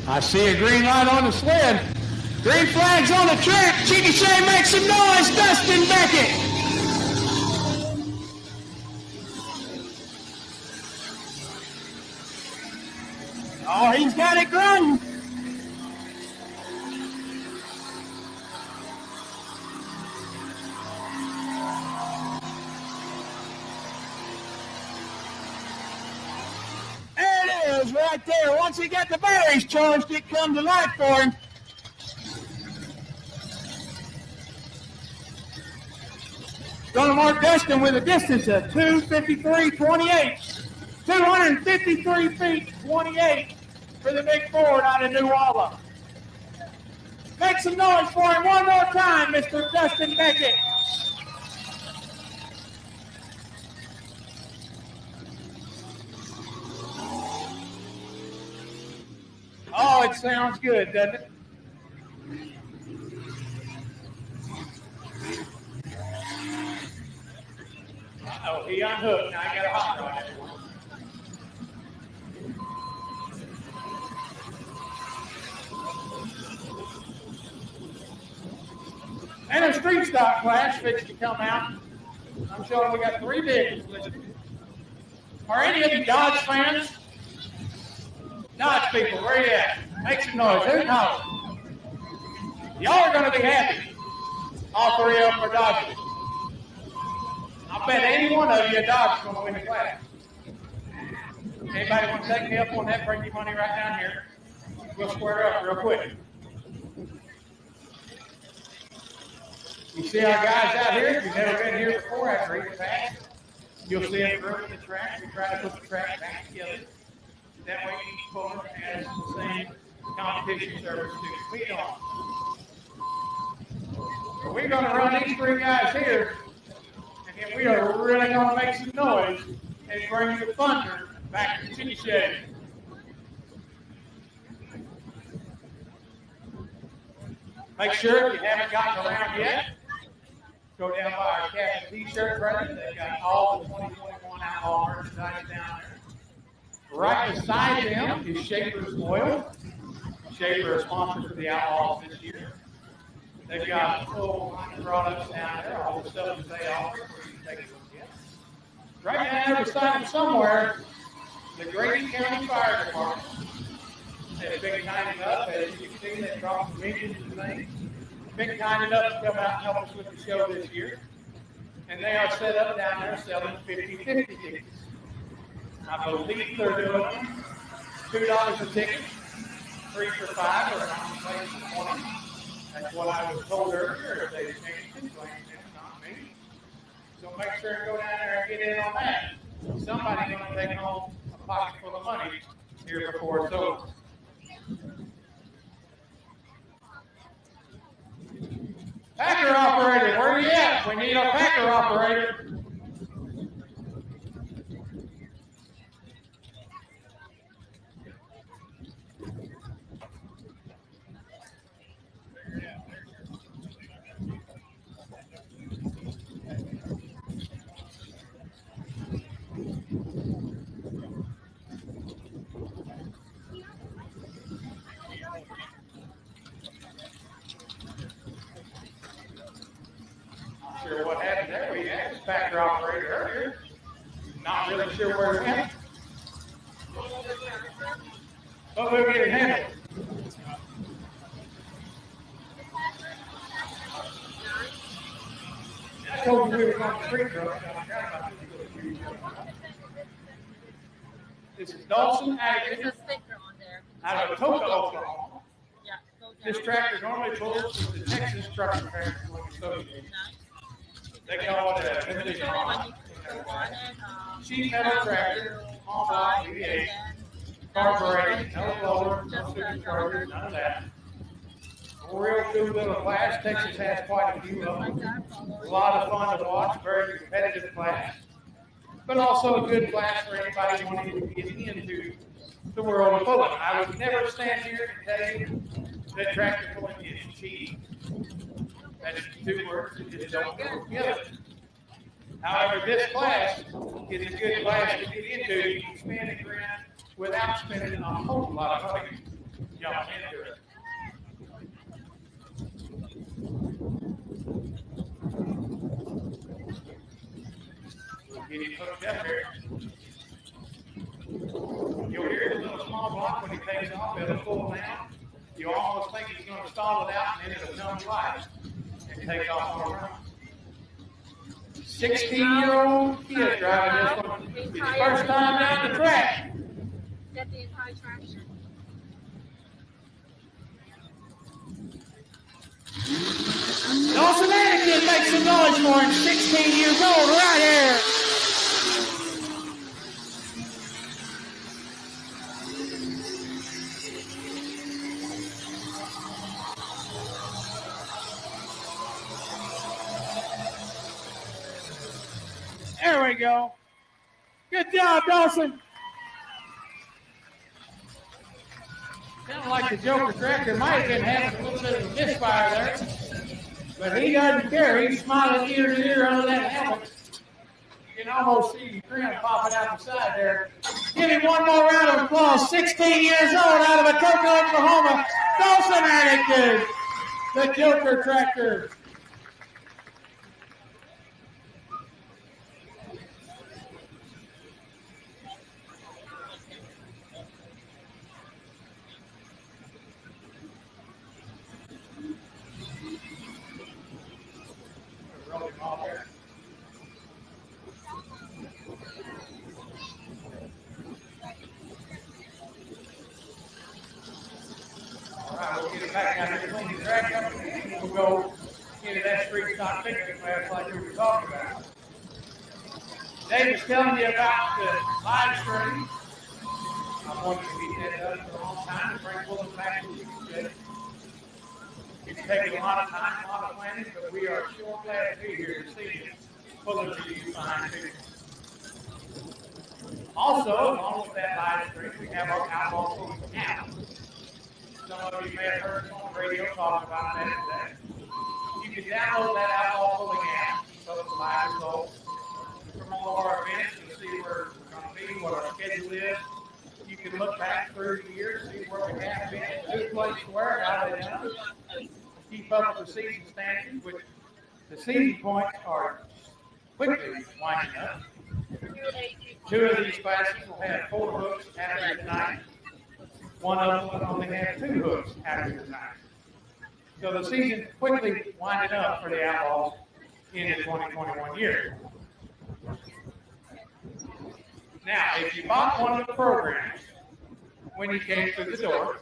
I see a green light on the sled. Green flags on the track. Chickasha makes some noise. Dustin Beckett. Oh, he's got it grunting. There it is, right there. Once he got the batteries charged, it come to life for him. Going to mark Dustin with a distance of 253.28. 253 feet, 28 for the big Ford out of New Walla. Make some noise for him one more time, Mr. Dustin Beckett. Oh, it sounds good, doesn't it? Uh-oh, he unhooked. Now I got a hot rod. And a street stock class fixed to come out. I'm showing we got 3 vehicles listed. Are any of you Dodge fans? Dodge people, where you at? Make some noise. Who's hollering? Y'all are going to be happy. All 3 of them are Dodgers. I bet any one of you a Dodge is going to win the class. Anybody want to take me up on that? Bring your money right down here. We'll square up real quick. You see our guys out here? If you've never been here before, after each pass, you'll see them grouping the track. We try to put the track back together. That way each puller has the same competition service to compete on. We're going to run these 3 guys here, and then we are really going to make some noise and bring the thunder back to Chickasha. Make sure if you haven't gotten around yet, go down by our Captain T-shirt brother. They've got all the 2021 Outlaw merchandise down there. Right beside them is Shaper's Oil. Shaper is sponsor for the Outlaws this year. They've got a full line of products down there, all the stuff that they offer for you to take a look at. Right down there beside them somewhere, the Grady County Fire Department. They've been kind enough, as you can see, they dropped some engines and things. Been kind enough to come out and help us with the show this year. And they are set up down there selling 50-50 tickets. I believe they're doing $2 a ticket, 3 for $5, or not place for 20. That's what I was told earlier. If they changed it, not me. So make sure and go down there and get in on that. Somebody's going to take home a pocket full of money here before it's over. Packer operator, where are you at? We need a packer operator. Sure what happened there. We had this packer operator earlier. Not really sure where it went. But we'll get it handled. I told you we were going to street truck. This is Dawson Aggregate out of Toka, Oklahoma. This tractor normally pulls from the Texas Trucking Parents Association. They call it a vintage sheet metal tractor, small block, V8, carbureted, no blower, no supercharger, none of that. A real good little class. Texas has quite a few of them. A lot of fun to watch, very competitive class, but also a good class for anybody wanting to get into the world of pulling. I would never stand here and tell you that tractor pulling is cheap. That's 2 words that just don't go together. However, this class is a good class to get into. You can spend $1,000 without spending a whole lot of money. jumping into it. We'll get him hooked up here. You'll hear the little small block when he takes off. It'll pull down. You almost think he's going to stall it out, and then it'll come to life and take off on a run. 16-year-old kid driving this one. His first time down the track. Is that the entire traction? Dawson Anakin makes some noise for him. 16 years old right here. There we go. Good job, Dawson. Sounded like the Joker tractor might have been having a little bit of a misfire there. But he doesn't care. He's smiling ear to ear under that helmet. You can almost see the grin popping out the side there. Give him one more round of applause. 16 years old out of Atoka, Oklahoma. Dawson Anakin, the Joker tractor. We'll get it back down here, clean the track up, and we'll go into that street stock picnic class like we were talking about. Dave was telling you about the live stream. I wanted to get that done for a long time to bring Fulton back to you. It's taken a lot of time, a lot of planning, but we are sure glad to be here to see you. Fulton to you behind you. Also, along with that live stream, we have our Outlaw Fulton app. Some of you may have heard on the radio talking about that today. You can download that Outlaw Fulton app, so it's live results from all of our events and see where we're going to be, what our schedule is. You can look back through the years, see where we have been, who plays where, how they done. Keep up with the season standings, which the season points are quickly winding up. 2 of these classes will have 4 hooks after tonight. 1 of them will only have 2 hooks after tonight. So the season quickly winding up for the Outlaws in the 2021 year. Now, if you bought one of the programs when you came through the door,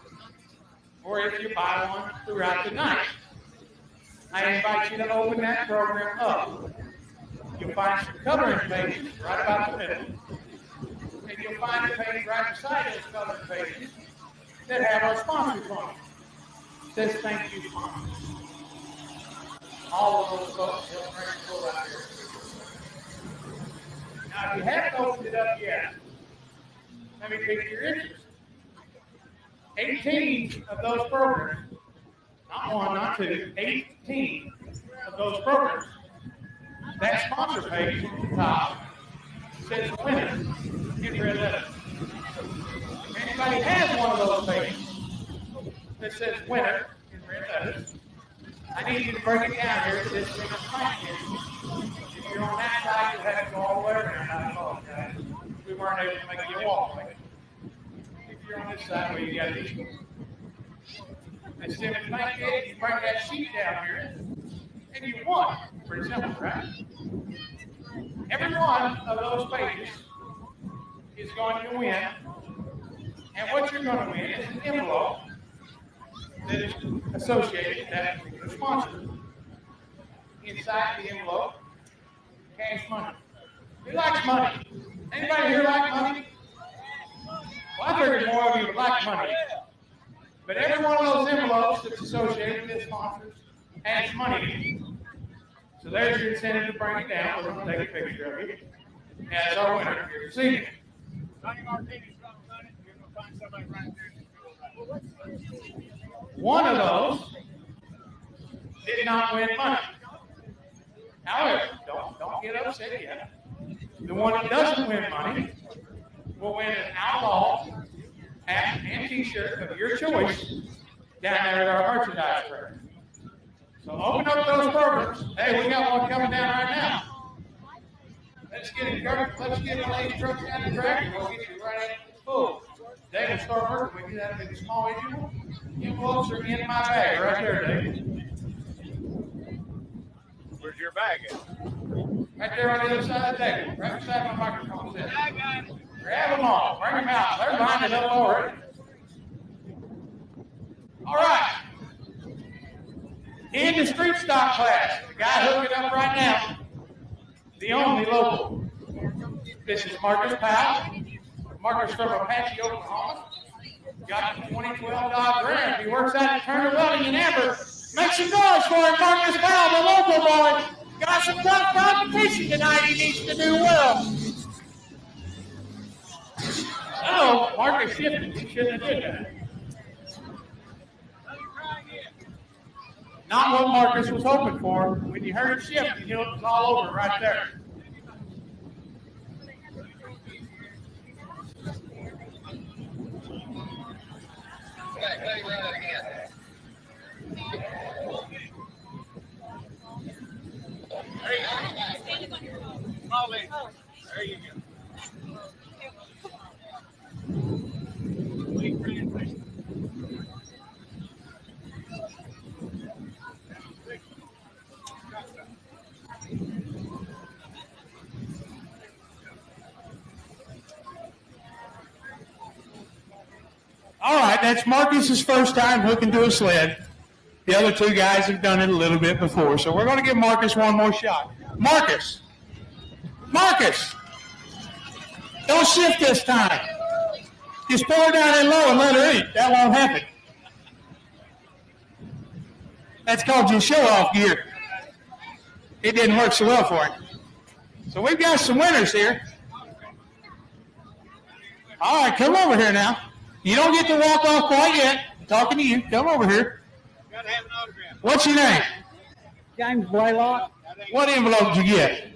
or if you buy one throughout the night, I invite you to open that program up. You'll find some coloring pages right about the middle, and you'll find a page right beside those coloring pages that have our sponsors on it. It says thank you sponsors. All of those folks help bring the boat out here. Now, if you haven't opened it up yet, let me pique your interest. 18 of those programs, not 1, not 2, 18 of those programs, that sponsor page at the top says winner in red letters. If anybody has one of those pages that says winner in red letters, I need you to break it down here to this single plank here. If you're on that side, you'll have to go all the way around. I apologize. We weren't able to make you a walkway. If you're on this side, well, you got these. And single plank here, you bring that sheet down here, and you won. Pretty simple, right? Every one of those pages is going to win. And what you're going to win is an envelope that is associated with that particular sponsor. Inside the envelope, cash money. Who likes money? Anybody here like money? Well, I figured more of you would like money. But every one of those envelopes that's associated with this sponsor has money. So there's your incentive to bring it down. We're going to take a picture of it as our winner here this evening. One of those did not win money. However, don't get upset yet. The one that doesn't win money will win an Outlaw hat and t-shirt of your choice down there at our merchandise fair. So open up those programs. Hey, we got one coming down right now. Let's get it covered. Let's get one of these trucks down the track and we'll get you right into the full. Dave will start working with you. That'll be the small envelopes are in my bag right there, Dave. Where's your bag at? Right there on the other side of the table. Right beside my microphone set. I got it. Grab them all. Bring them out. They're lined up already. All right. In the street stock class, the guy hooking up right now, the only local. This is Marcus Powell. Marcus from Apache, Oklahoma. Got the 2012 Dodge Ram. He works out at Turner Welding in Amber. Make some noise for him, Marcus Powell, the local boy. Got some tough competition tonight. He needs to do well. Oh, Marcus shifted. He shouldn't have did that. Not what Marcus was hoping for. When you heard it shift, you knew it was all over right there. There you go. All right, that's Marcus's first time hooking to a sled. The other two guys have done it a little bit before, so we're going to give Marcus one more shot. Marcus! Don't shift this time. Just pour her down in low and let her eat. That won't happen. That's called your show-off gear. It didn't work so well for him. So we've got some winners here. All right, come over here now. You don't get to walk off quite yet. I'm talking to you. Come over here. Gotta have an autograph. What's your name? James Blaylock, What envelope did you get?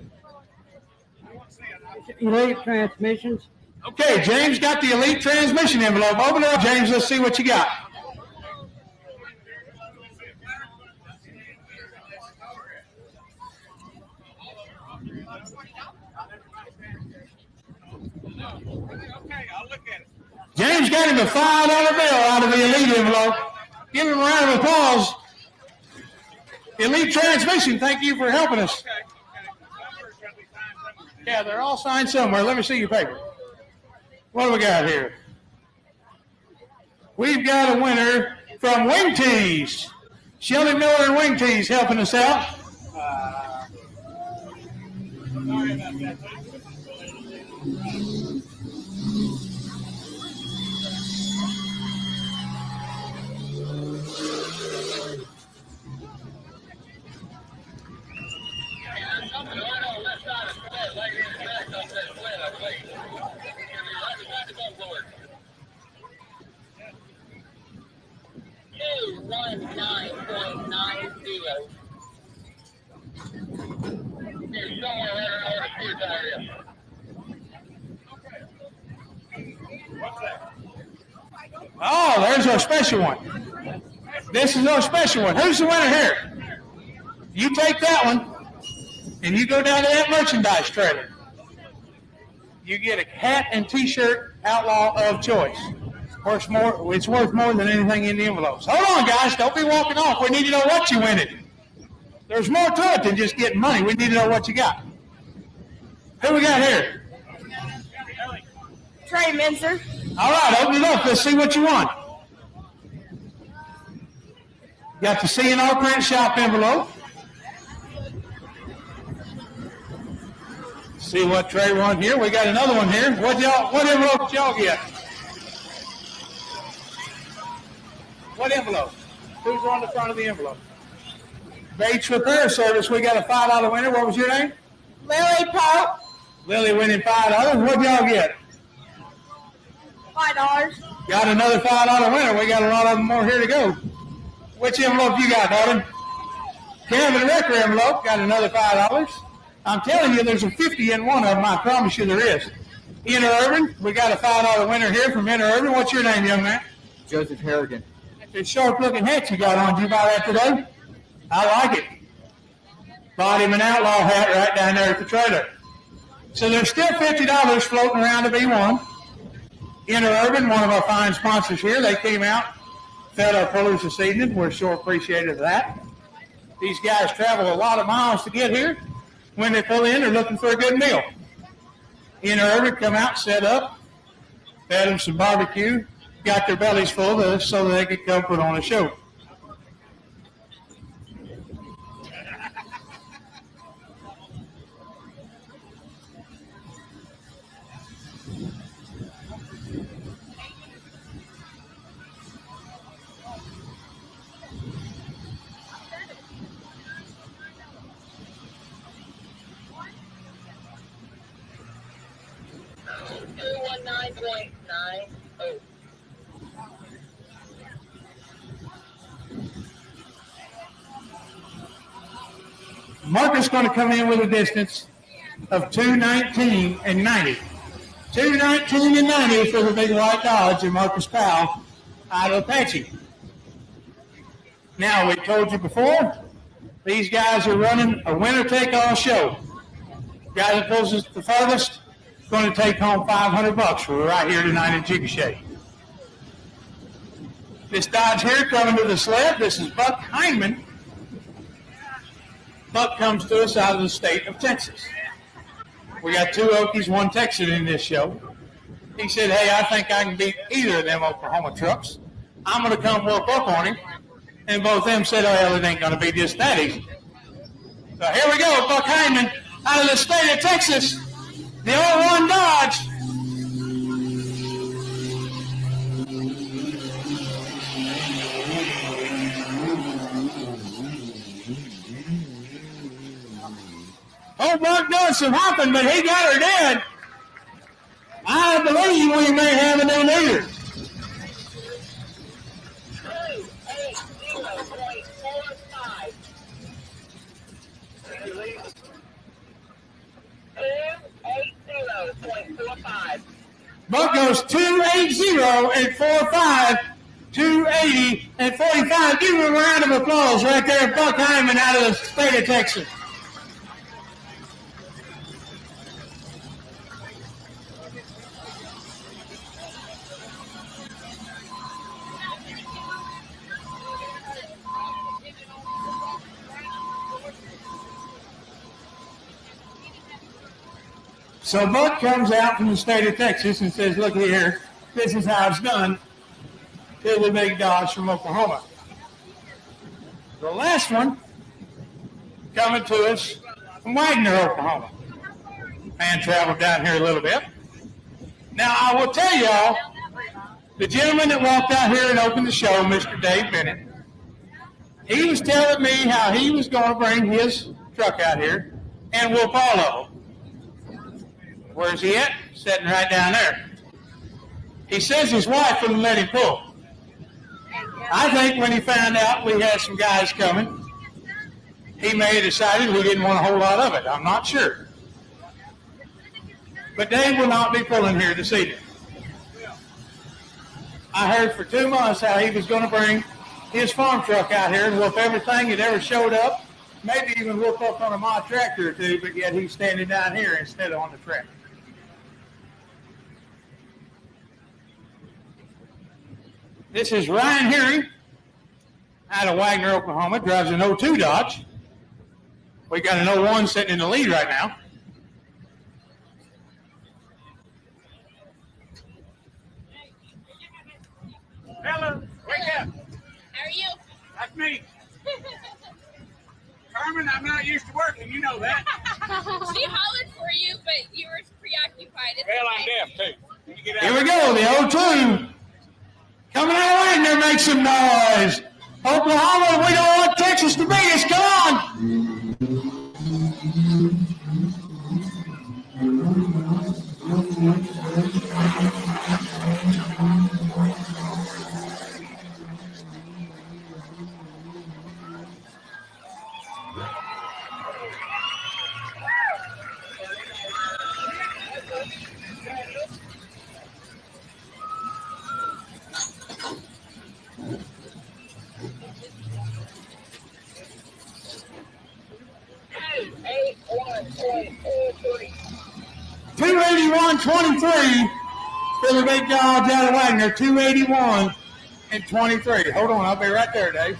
Elite Transmissions. Okay, James got the Elite Transmission envelope. Open it up, James. Let's see what you got. Okay, I'll look at it. James got him a $5 bill out of the Elite envelope. Give him a round of applause. Elite Transmission, thank you for helping us. Okay. Numbers gotta be signed somewhere. Yeah, they're all signed somewhere. Let me see your paper. What do we got here? We've got a winner from Wing Tees. Shelly Miller and Wing Tees helping us out. Sorry about that. Oh, there's our special one. This is our special one. Who's the winner here? You take that one, and you go down to that merchandise trailer. You get a hat and T-shirt outlaw of choice. It's worth more than anything in the envelopes. Hold on, guys. Don't be walking off. We need to know what you winning. There's more to it than just getting money. We need to know what you got. Who we got here? Trey Minzer. All right, open it up. Let's see what you want. Got the C&R Print Shop envelope. See what Trey won here. We got another one here. What envelope did y'all get? What envelope? Who's on the front of the envelope? Bates Repair Service. We got a $5 winner. What was your name? Lily Pope. Lily winning $5. What y'all get? $5. Got another $5 winner. We got a lot of them more here to go. Which envelope you got, Darwin? Kevin Recker envelope. Got another $5. I'm telling you, there's a 50 in one of them. I promise you there is. Interurban, we got a $5 winner here from Interurban. What's your name, young man? Joseph Harrigan. That's a sharp-looking hat you got on. Did you buy that today? I like it. Bought him an outlaw hat right down there at the trailer. So there's still $50 floating around to be won. Interurban, one of our fine sponsors here, they came out, fed our pullers this evening. We're sure appreciative of that. These guys travel a lot of miles to get here. When they pull in, they're looking for a good meal. Interurban come out, set up, fed them some barbecue, got their bellies full so that they could come put on a show. Marcus going to come in with a distance of 2:19 and 90. 2:19 and 90 for the big white Dodge and Marcus Powell out of Apache. Now, we told you before, these guys are running a winner-take-all show. Guy that pulls us the farthest is going to take home $500 for right here tonight in Chickasha. This Dodge here coming to the sled, this is Buck Hyman. Buck comes to us out of the state of Texas. We got 2 Okies, 1 Texan in this show. He said, hey, I think I can beat either of them Oklahoma trucks. I'm going to come work up on him. And both of them said, oh, hell, it ain't going to be just that easy. So here we go, Buck Hyman out of the state of Texas. The 01 Dodge. Oh, Buck doing some hopping, but he got her dead. I believe we may have a new leader. Buck goes 280 and 45, 280 and 45. Give him a round of applause right there, Buck Hyman out of the state of Texas. So Buck comes out from the state of Texas and says, look here, this is how it's done to the big Dodge from Oklahoma. The last one coming to us from Wagner, Oklahoma. Man traveled down here a little bit. Now, I will tell y'all, the gentleman that walked out here and opened the show, Mr. Dave Bennett, he was telling me how he was going to bring his truck out here and whoop all of them. Where's he at? Sitting right down there. He says his wife wouldn't let him pull. I think when he found out we had some guys coming, he may have decided we didn't want a whole lot of it. I'm not sure. But Dave will not be pulling here this evening. I heard for 2 months how he was going to bring his farm truck out here and whoop everything that ever showed up, maybe even whoop up on a mod tractor or two, but yet he's standing down here instead of on the track. This is Ryan Herring out of Wagner, Oklahoma. Drives an 02 Dodge. We got an 01 sitting in the lead right now. Hello, wake up. How are you? That's me. Carmen, I'm not used to working. You know that. She hollered for you, but you were preoccupied. It's Well, I'm okay. deaf, too. You get out. Here we go, the 02. Coming out of Wagner, make some noise. Oklahoma, we don't want Texas to beat us. Come on. 23 for the big dogs out of Wagner, 281 and 23. Hold on, I'll be right there, Dave.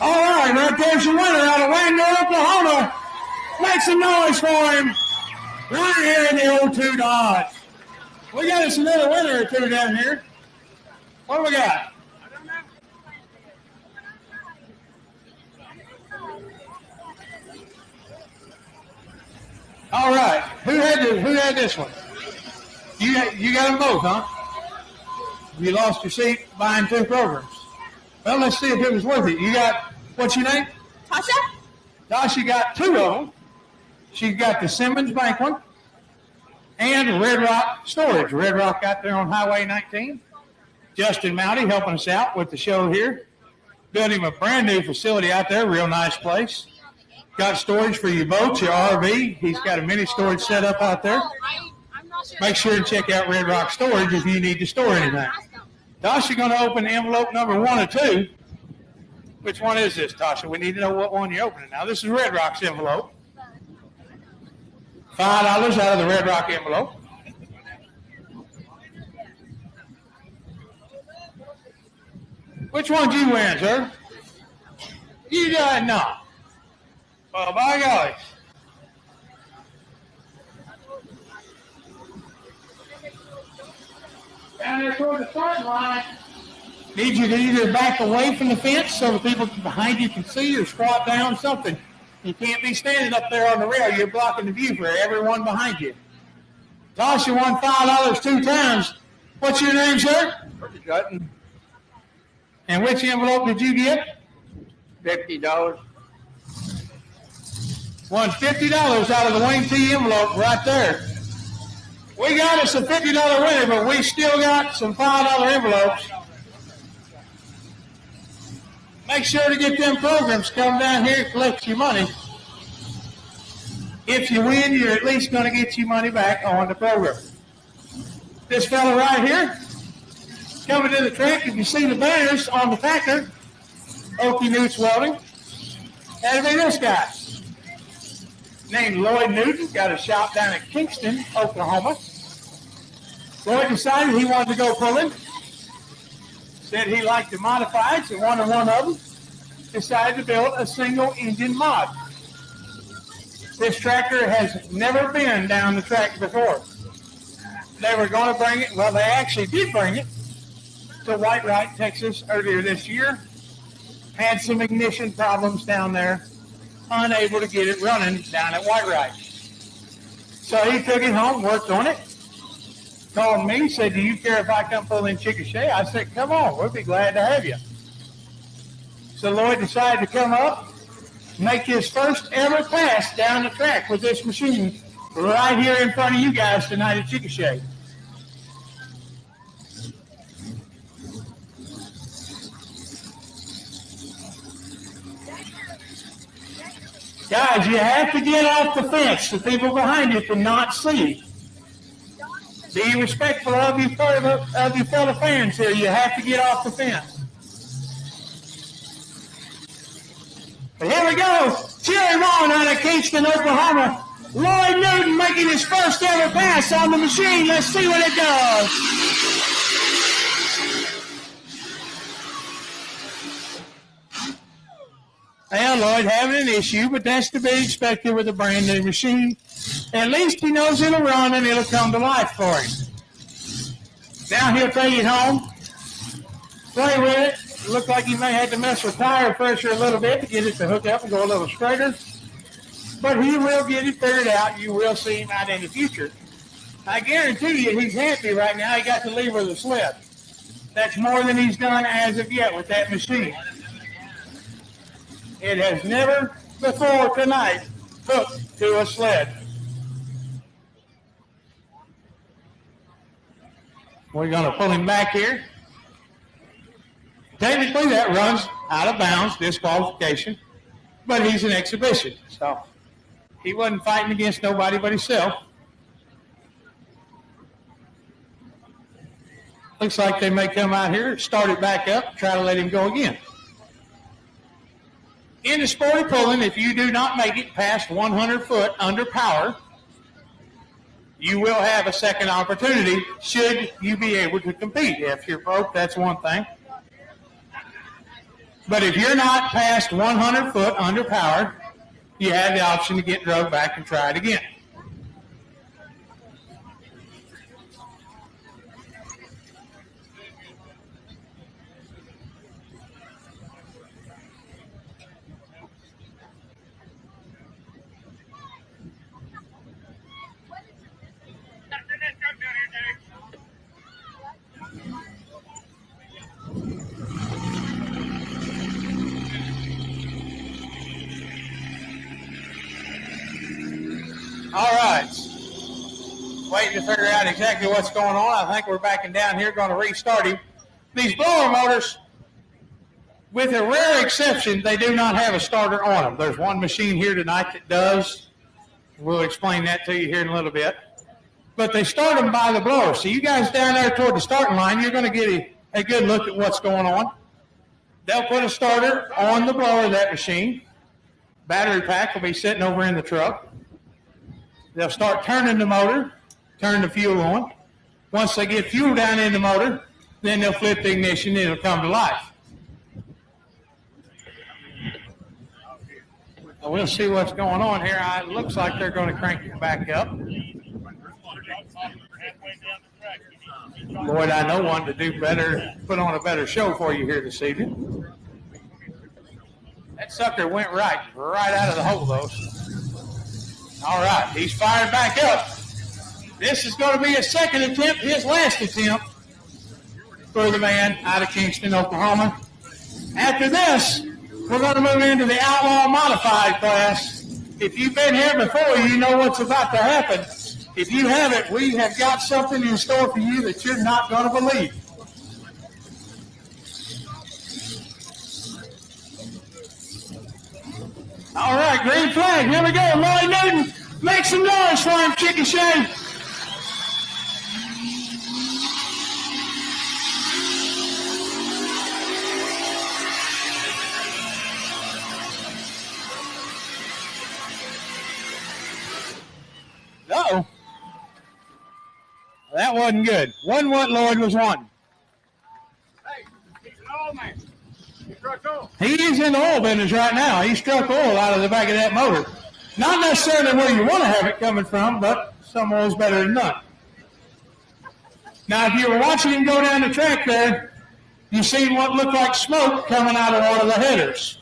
All right, right there's your winner out of Wagner, Oklahoma. Make some noise for him right here in the old two Dodge. We got us another winner or two down here. What do we got? All right, who had this one? You got them both, huh? You lost your seat buying two programs. Well, let's see if it was worth it. You got, what's your name? Tasha? Tasha got two of them. She's got the Simmons Bank one and Red Rock Storage. Red Rock out there on Highway 19. Justin Mouty helping us out with the show here. Built him a brand new facility out there, real nice place. Got storage for your boats, your RV. He's got a mini storage set up out there. Make sure and check out Red Rock Storage if you need to store anything. Tasha going to open envelope number 1 or 2. Which one is this, Tasha? We need to know what one you're opening. Now, this is Red Rock's envelope. $5 out of the Red Rock envelope. Which one did you win, sir? You got no. Well, by golly. Down there toward the starting line. Need you to either back away from the fence so the people behind you can see or squat down something. You can't be standing up there on the rail. You're blocking the view for everyone behind you. Tasha won $5 2 times. What's your name, sir? Ricky Dutton, And which envelope did you get? $50. Won $50 out of the Wayne T envelope right there. We got us a $50 winner, but we still got some $5 envelopes. Make sure to get them programs. Come down here and collect your money. If you win, you're at least going to get your money back on the program. This fella right here, coming to the track, if you see the banners on the tractor, Okie Newt's Welding. That'll be this guy. Named Lloyd Newton, got a shop down in Kingston, Oklahoma. Lloyd decided he wanted to go pulling. Said he liked the modifieds, and one of them decided to build a single engine mod. This tractor has never been down the track before. They were going to bring it, well, they actually did bring it to Whitewright, Texas earlier this year. Had some ignition problems down there, unable to get it running down at Whitewright. So he took it home, worked on it, called me, said, do you care if I come pull in Chickasha? I said, come on, we'll be glad to have you. So Lloyd decided to come up, make his first ever pass down the track with this machine right here in front of you guys tonight at Chickasha. Guys, you have to get off the fence. The people behind you cannot see. Be respectful of your fellow fans here. You have to get off the fence. But here we go. Cheer him on out of Kingston, Oklahoma. Lloyd Newton making his first ever pass on the machine. Let's see what it does. Well, Lloyd having an issue, but that's to be expected with a brand new machine. At least he knows it'll run and it'll come to life for him. Now he'll take it home, play with it. Look like he may have to mess with tire pressure a little bit to get it to hook up and go a little straighter. But he will get it figured out. You will see him out in the future. I guarantee you he's happy right now. He got to leave with a sled. That's more than he's done as of yet with that machine. It has never before tonight hooked to a sled. We're going to pull him back here. Technically, that runs out of bounds, disqualification, but he's an exhibition, so he wasn't fighting against nobody but himself. Looks like they may come out here, start it back up, try to let him go again. In the sport of pulling, if you do not make it past 100 foot under power, you will have a second opportunity should you be able to compete. If you're broke, that's one thing. But if you're not past 100 foot under power, you have the option to get drugged back and try it again. All right. Waiting to figure out exactly what's going on. I think we're backing down here, going to restart him. These blower motors, with a rare exception, they do not have a starter on them. There's one machine here tonight that does. We'll explain that to you here in a little bit. But they start them by the blower. So you guys down there toward the starting line, you're going to get a good look at what's going on. They'll put a starter on the blower of that machine. Battery pack will be sitting over in the truck. They'll start turning the motor, turn the fuel on. Once they get fuel down in the motor, then they'll flip the ignition and it'll come to life. We'll see what's going on here. It looks like they're going to crank it back up. Lloyd, I know, wanted to do better, put on a better show for you here this evening. That sucker went right out of the hole, though. All right, he's fired back up. This is going to be his second attempt, his last attempt for the man out of Kingston, Oklahoma. After this, we're going to move into the Outlaw Modified class. If you've been here before, you know what's about to happen. If you haven't, we have got something in store for you that you're not going to believe. All right, green flag. Here we go. Lloyd Newton, make some noise for him, Chickasha. Uh-oh. That wasn't good. Wasn't what Lloyd was wanting. Hey, he's an old man. He struck oil. He is in the oil business right now. He struck oil out of the back of that motor. Not necessarily where you want to have it coming from, but some oil's better than none. Now, if you were watching him go down the track there, you seen what looked like smoke coming out of one of the headers.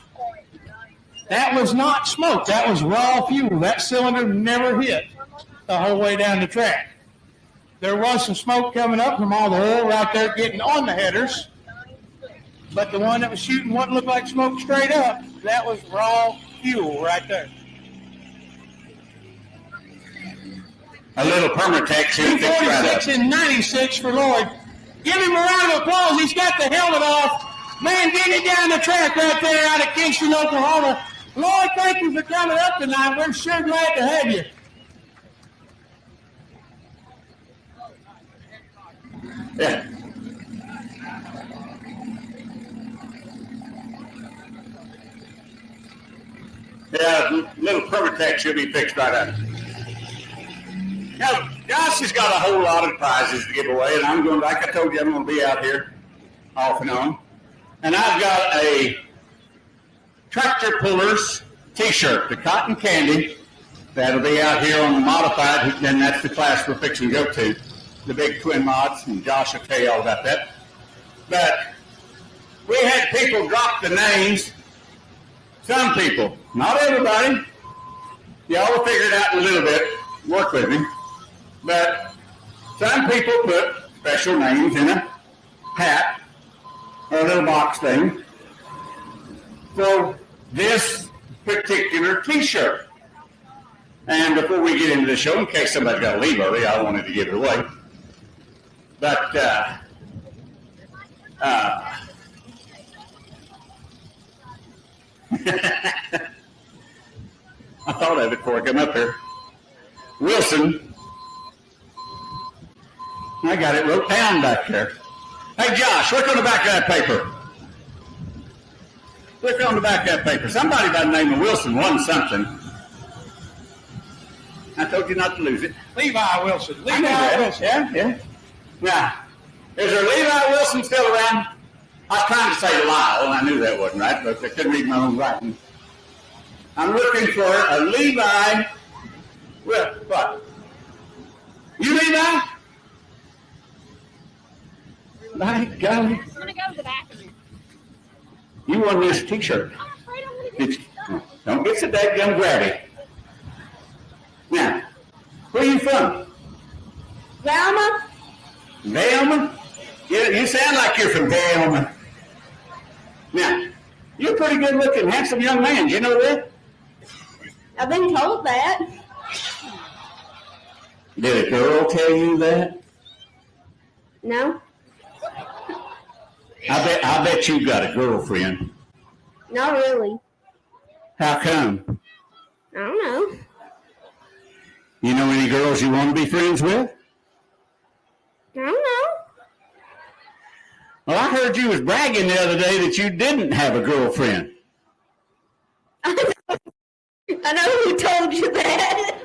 That was not smoke. That was raw fuel. That cylinder never hit the whole way down the track. There was some smoke coming up from all the oil right there getting on the headers, but the one that was shooting what looked like smoke straight up, that was raw fuel right there. A little Permatex here. 246 and 96 for Lloyd. Give him a round of applause. He's got the helmet off. Man, get it down the track right there out of Kingston, Oklahoma. Lloyd, thank you for coming up tonight. We're sure glad to have you. Yeah. Yeah, little Permatex should be fixed right up. Now, Josh has got a whole lot of prizes to give away, and I'm going to, like I told you, I'm going to be out here off and on. And I've got a Tractor Pullers t-shirt, the cotton candy, that'll be out here on the modified, and that's the class we're fixing to go to, the big twin mods, and Josh will tell you all about that. But we had people drop the names, some people, not everybody. Y'all will figure it out in a little bit, work with me. But some people put special names in a hat or a little box thing for this particular t-shirt. And before we get into the show, in case somebody's got to leave early, I wanted to give it away. But I thought of it before I came up here. Wilson, I got it wrote down back there. Hey, Josh, look on the back of that paper. Look on the back of that paper. Somebody by the name of Wilson won something. I told you not to lose it. Levi Wilson. I knew that. Yeah. Now, is there Levi Wilson still around? I was trying to say Lyle, and I knew that wasn't right, but I couldn't read my own writing. I'm looking for a Levi. What? You Levi? My golly. I'm gonna go to the bathroom. You won this T-shirt. I'm afraid I'm gonna get Don't get so dadgum grabby. Now, where are you from? Velma? Velma? You sound like you're from Velma. Now, you're a pretty good looking, handsome young man. Do you know that? I've been told that. Did a girl tell you that? No? I bet you got a girlfriend. Not really. How come? I don't know. You know any girls you want to be friends with? I don't know. Well, I heard you was bragging the other day that you didn't have a girlfriend. I know who told you that.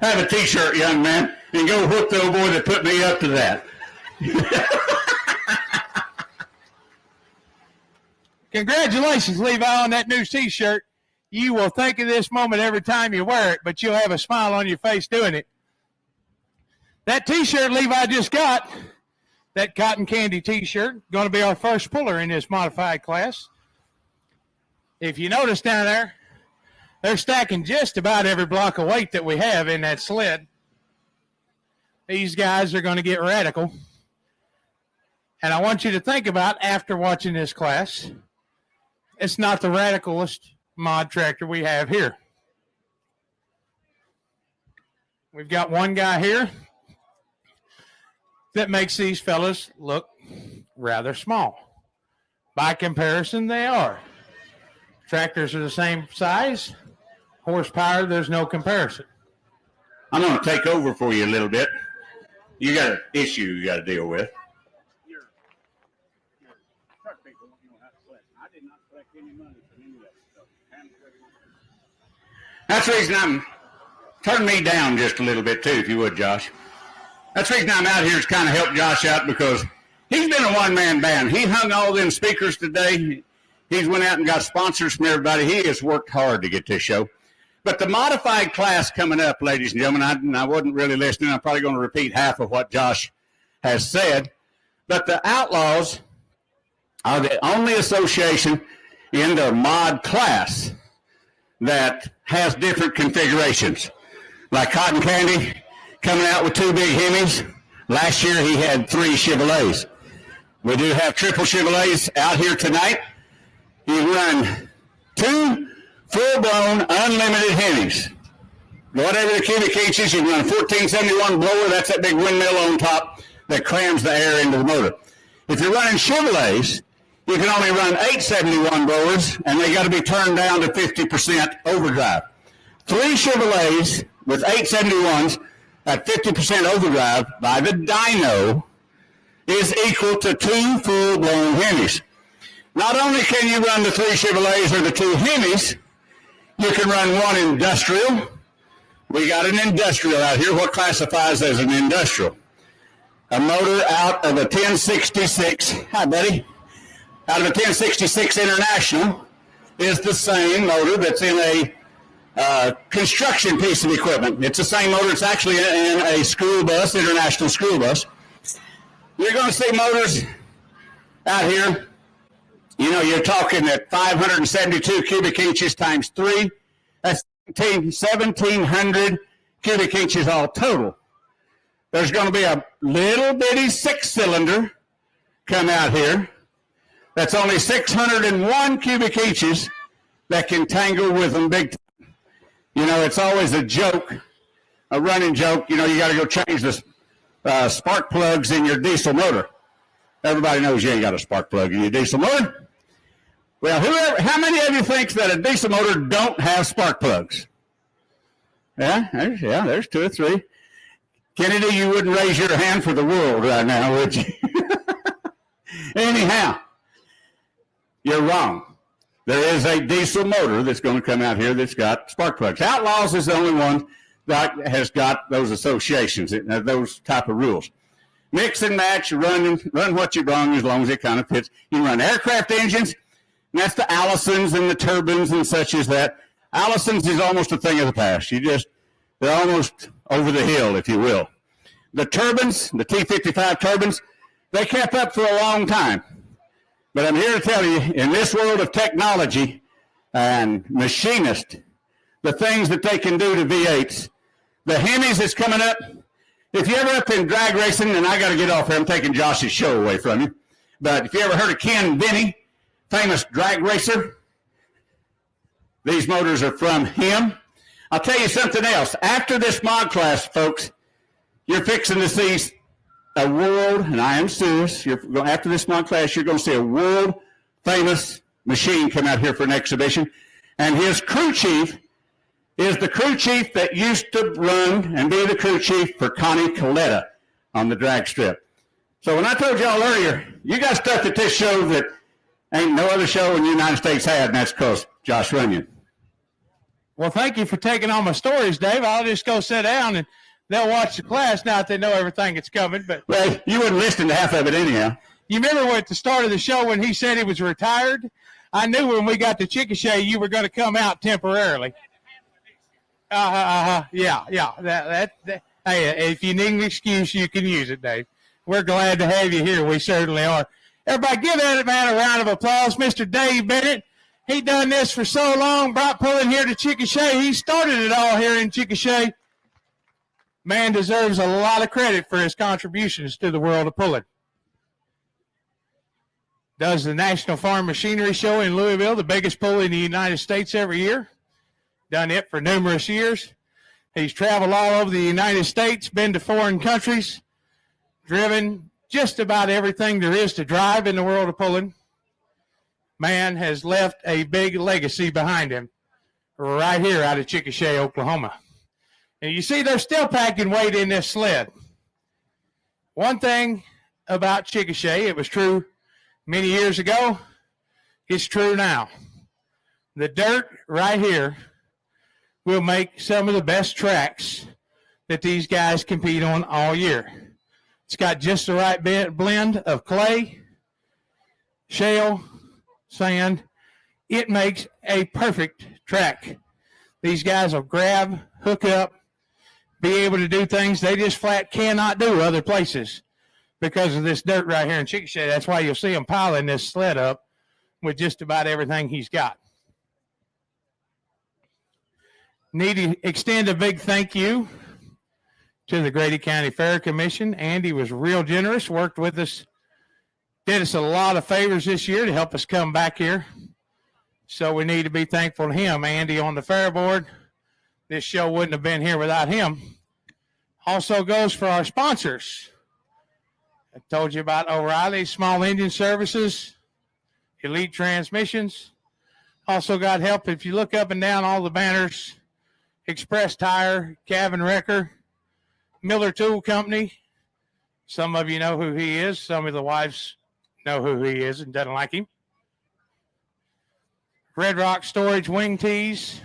Have a T-shirt, young man, and go whoop the old boy that put me up to that. Congratulations, Levi, on that new T-shirt. You will think of this moment every time you wear it, but you'll have a smile on your face doing it. That T-shirt Levi just got, that cotton candy T-shirt, going to be our first puller in this modified class. If you notice down there, they're stacking just about every block of weight that we have in that sled. These guys are going to get radical. And I want you to think about, after watching this class, it's not the radicalest mod tractor we have here. We've got one guy here that makes these fellas look rather small. By comparison, they are. Tractors are the same size. Horsepower, there's no comparison. I'm going to take over for you a little bit. You got an issue you got to deal with. Your truck people don't know how to collect. I did not collect any money from any of that stuff. That's the reason I'm turn me down just a little bit too, if you would, Josh. That's the reason I'm out here is kind of help Josh out, because he's been a one-man band. He hung all them speakers today. He's went out and got sponsors from everybody. He has worked hard to get this show. But the modified class coming up, ladies and gentlemen, I wasn't really listening. I'm probably going to repeat half of what Josh has said. But the Outlaws are the only association in the mod class that has different configurations. Like Cotton Candy coming out with 2 big Hemis. Last year he had 3 Chevrolets. We do have triple Chevrolets out here tonight. You run 2 full-blown unlimited Hemis. Whatever the cubic inches, you can run a 1471 blower. That's that big windmill on top that crams the air into the motor. If you're running Chevrolets, you can only run 871 blowers, and they got to be turned down to 50% overdrive. 3 Chevrolets with 871s at 50% overdrive by the dyno is equal to 2 full-blown Hemis. Not only can you run the 3 Chevrolets or the 2 Hemis, you can run 1 industrial. We got an industrial out here. What classifies as an industrial? A motor out of a 1066. Hi, buddy. Out of a 1066 International is the same motor that's in a construction piece of equipment. It's the same motor. It's actually in a school bus, international school bus. You're going to see motors out here. You know, you're talking at 572 cubic inches times 3. That's 1,700 cubic inches all total. There's going to be a little bitty 6-cylinder come out here. That's only 601 cubic inches that can tangle with them big time. You know, it's always a joke, a running joke. You know, you got to go change the spark plugs in your diesel motor. Everybody knows you ain't got a spark plug in your diesel motor. Well, how many of you think that a diesel motor don't have spark plugs? Yeah, there's 2 or 3. Kennedy, you wouldn't raise your hand for the world right now, would you? Anyhow, You're wrong. There is a diesel motor that's going to come out here that's got spark plugs. Outlaws is the only one that has got those associations, those type of rules. Mix and match, run what you brung as long as it kind of fits. You can run aircraft engines, and that's the Allisons and the turbines and such as that. Allisons is almost a thing of the past. They're almost over the hill, if you will. The turbines, the T-55 turbines, they kept up for a long time. But I'm here to tell you, in this world of technology and machinists, the things that they can do to V8s, the Hemis that's coming up, if you ever up in drag racing, and I got to get off here, I'm taking Josh's show away from you, but if you ever heard of Ken Benny, famous drag racer, these motors are from him. I'll tell you something else. After this mod class, folks, you're fixing to see a world, and I am serious, after this mod class, you're going to see a world-famous machine come out here for an exhibition, and his crew chief is the crew chief that used to run and be the crew chief for Connie Coletta on the drag strip. So when I told y'all earlier, you got stuff at this show that ain't no other show in the United States had, and that's because Josh Runyon. Well, thank you for taking all my stories, Dave. I'll just go sit down and they'll watch the class now that they know everything that's coming. But well, you wouldn't listen to half of it anyhow. You remember at the start of the show when he said he was retired? I knew when we got to Chickasha you were going to come out temporarily. Yeah. Hey, if you need an excuse, you can use it, Dave. We're glad to have you here. We certainly are. Everybody give that man a round of applause. Mr. Dave Bennett. He done this for so long, brought pulling here to Chickasha. He started it all here in Chickasha. Man deserves a lot of credit for his contributions to the world of pulling. Does the National Farm Machinery Show in Louisville, the biggest pull in the United States every year. Done it for numerous years. He's traveled all over the United States, been to foreign countries, driven just about everything there is to drive in the world of pulling. Man has left a big legacy behind him right here out of Chickasha, Oklahoma. And you see they're still packing weight in this sled. One thing about Chickasha, it was true many years ago, it's true now. The dirt right here will make some of the best tracks that these guys compete on all year. It's got just the right blend of clay, shale, sand. It makes a perfect track. These guys will grab, hook up, be able to do things they just flat cannot do other places because of this dirt right here in Chickasha. That's why you'll see him piling this sled up with just about everything he's got. Need to extend a big thank you to the Grady County Fair Commission. Andy was real generous, worked with us, did us a lot of favors this year to help us come back here. So we need to be thankful to him. Andy on the fair board. This show wouldn't have been here without him. Also goes for our sponsors. I told you about O'Reilly's Small Engine Services, Elite Transmissions. Also got help if you look up and down all the banners. Express Tire, Cabin Wrecker, Miller Tool Company. Some of you know who he is. Some of the wives know who he is and doesn't like him. Red Rock Storage Wing Tees.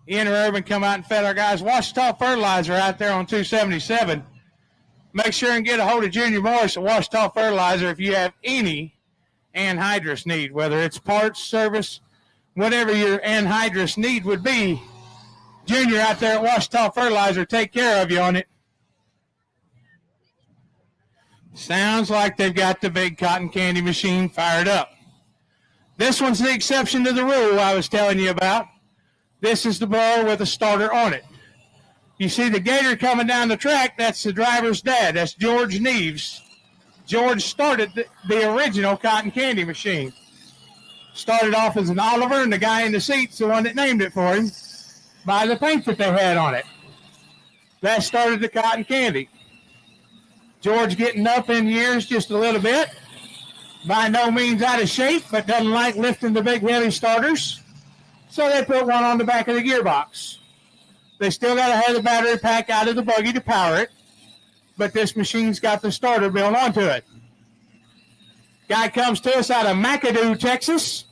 Interurban come out and fed our guys. Washita Fertilizer out there on 277. Make sure and get a hold of Junior Morris at Washita Fertilizer if you have any anhydrous need, whether it's parts, service, whatever your anhydrous need would be. Junior out there at Washita Fertilizer, take care of you on it. Sounds like they've got the big cotton candy machine fired up. This one's the exception to the rule I was telling you about. This is the blower with a starter on it. You see the gator coming down the track, that's the driver's dad. That's George Neves. George started the original cotton candy machine. Started off as an Oliver, and the guy in the seat's the one that named it for him by the paint that they had on it. That started the cotton candy. George getting up in years just a little bit. By no means out of shape, but doesn't like lifting the big heavy starters. So they put one on the back of the gearbox. They still got to have the battery pack out of the buggy to power it, but this machine's got the starter built onto it. Guy comes to us out of McAdoo, Texas,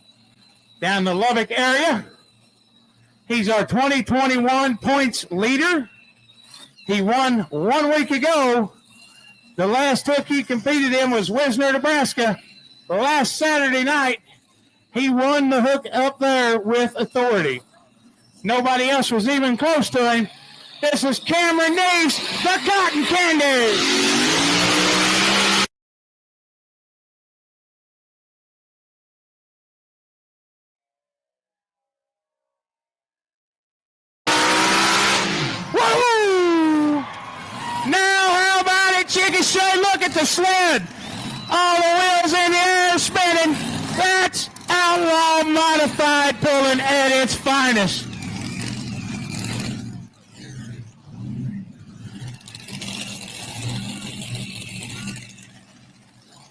down the Lubbock area. He's our 2021 points leader. He won 1 week ago. The last hook he competed in was Wisner, Nebraska. Last Saturday night, he won the hook up there with authority. Nobody else was even close to him. This is Cameron Neves, the Cotton Candy. Chickasha, look at the sled. All the wheels in the air spinning. That's Outlaw Modified pulling at its finest.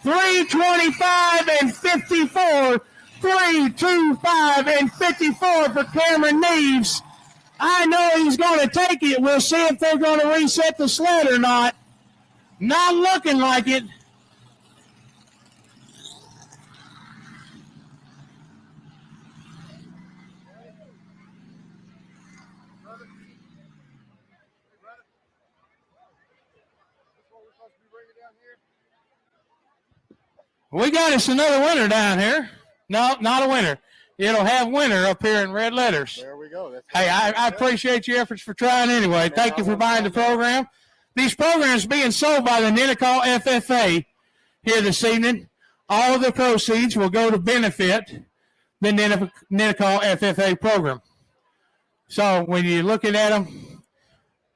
$325 and $54. $325 and $54 for Cameron Neves. I know he's going to take it. We'll see if they're going to reset the sled or not. Not looking like it. We got us another winner down here. No, not a winner. It'll have winner up here in red letters. There we go. Hey, I appreciate your efforts for trying anyway. Thank you for buying the program. These programs being sold by the Ninnekah FFA here this evening. All of the proceeds will go to benefit the Ninnekah FFA program. So when you're looking at them,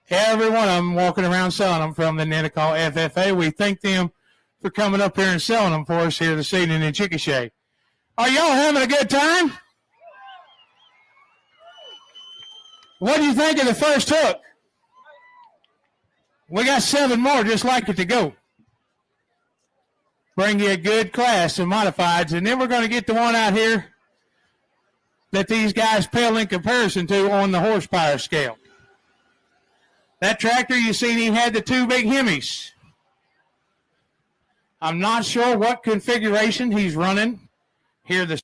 every one of them walking around selling them from the Ninnekah FFA. We thank them for coming up here and selling them for us here this evening in Chickasha. Are y'all having a good time? What do you think of the first hook? We got 7 more just like it to go. Bring you a good class of modifieds, and then we're going to get the one out here that these guys pale in comparison to on the horsepower scale. That tractor, you seen he had the 2 big Hemis. I'm not sure what configuration he's running here this.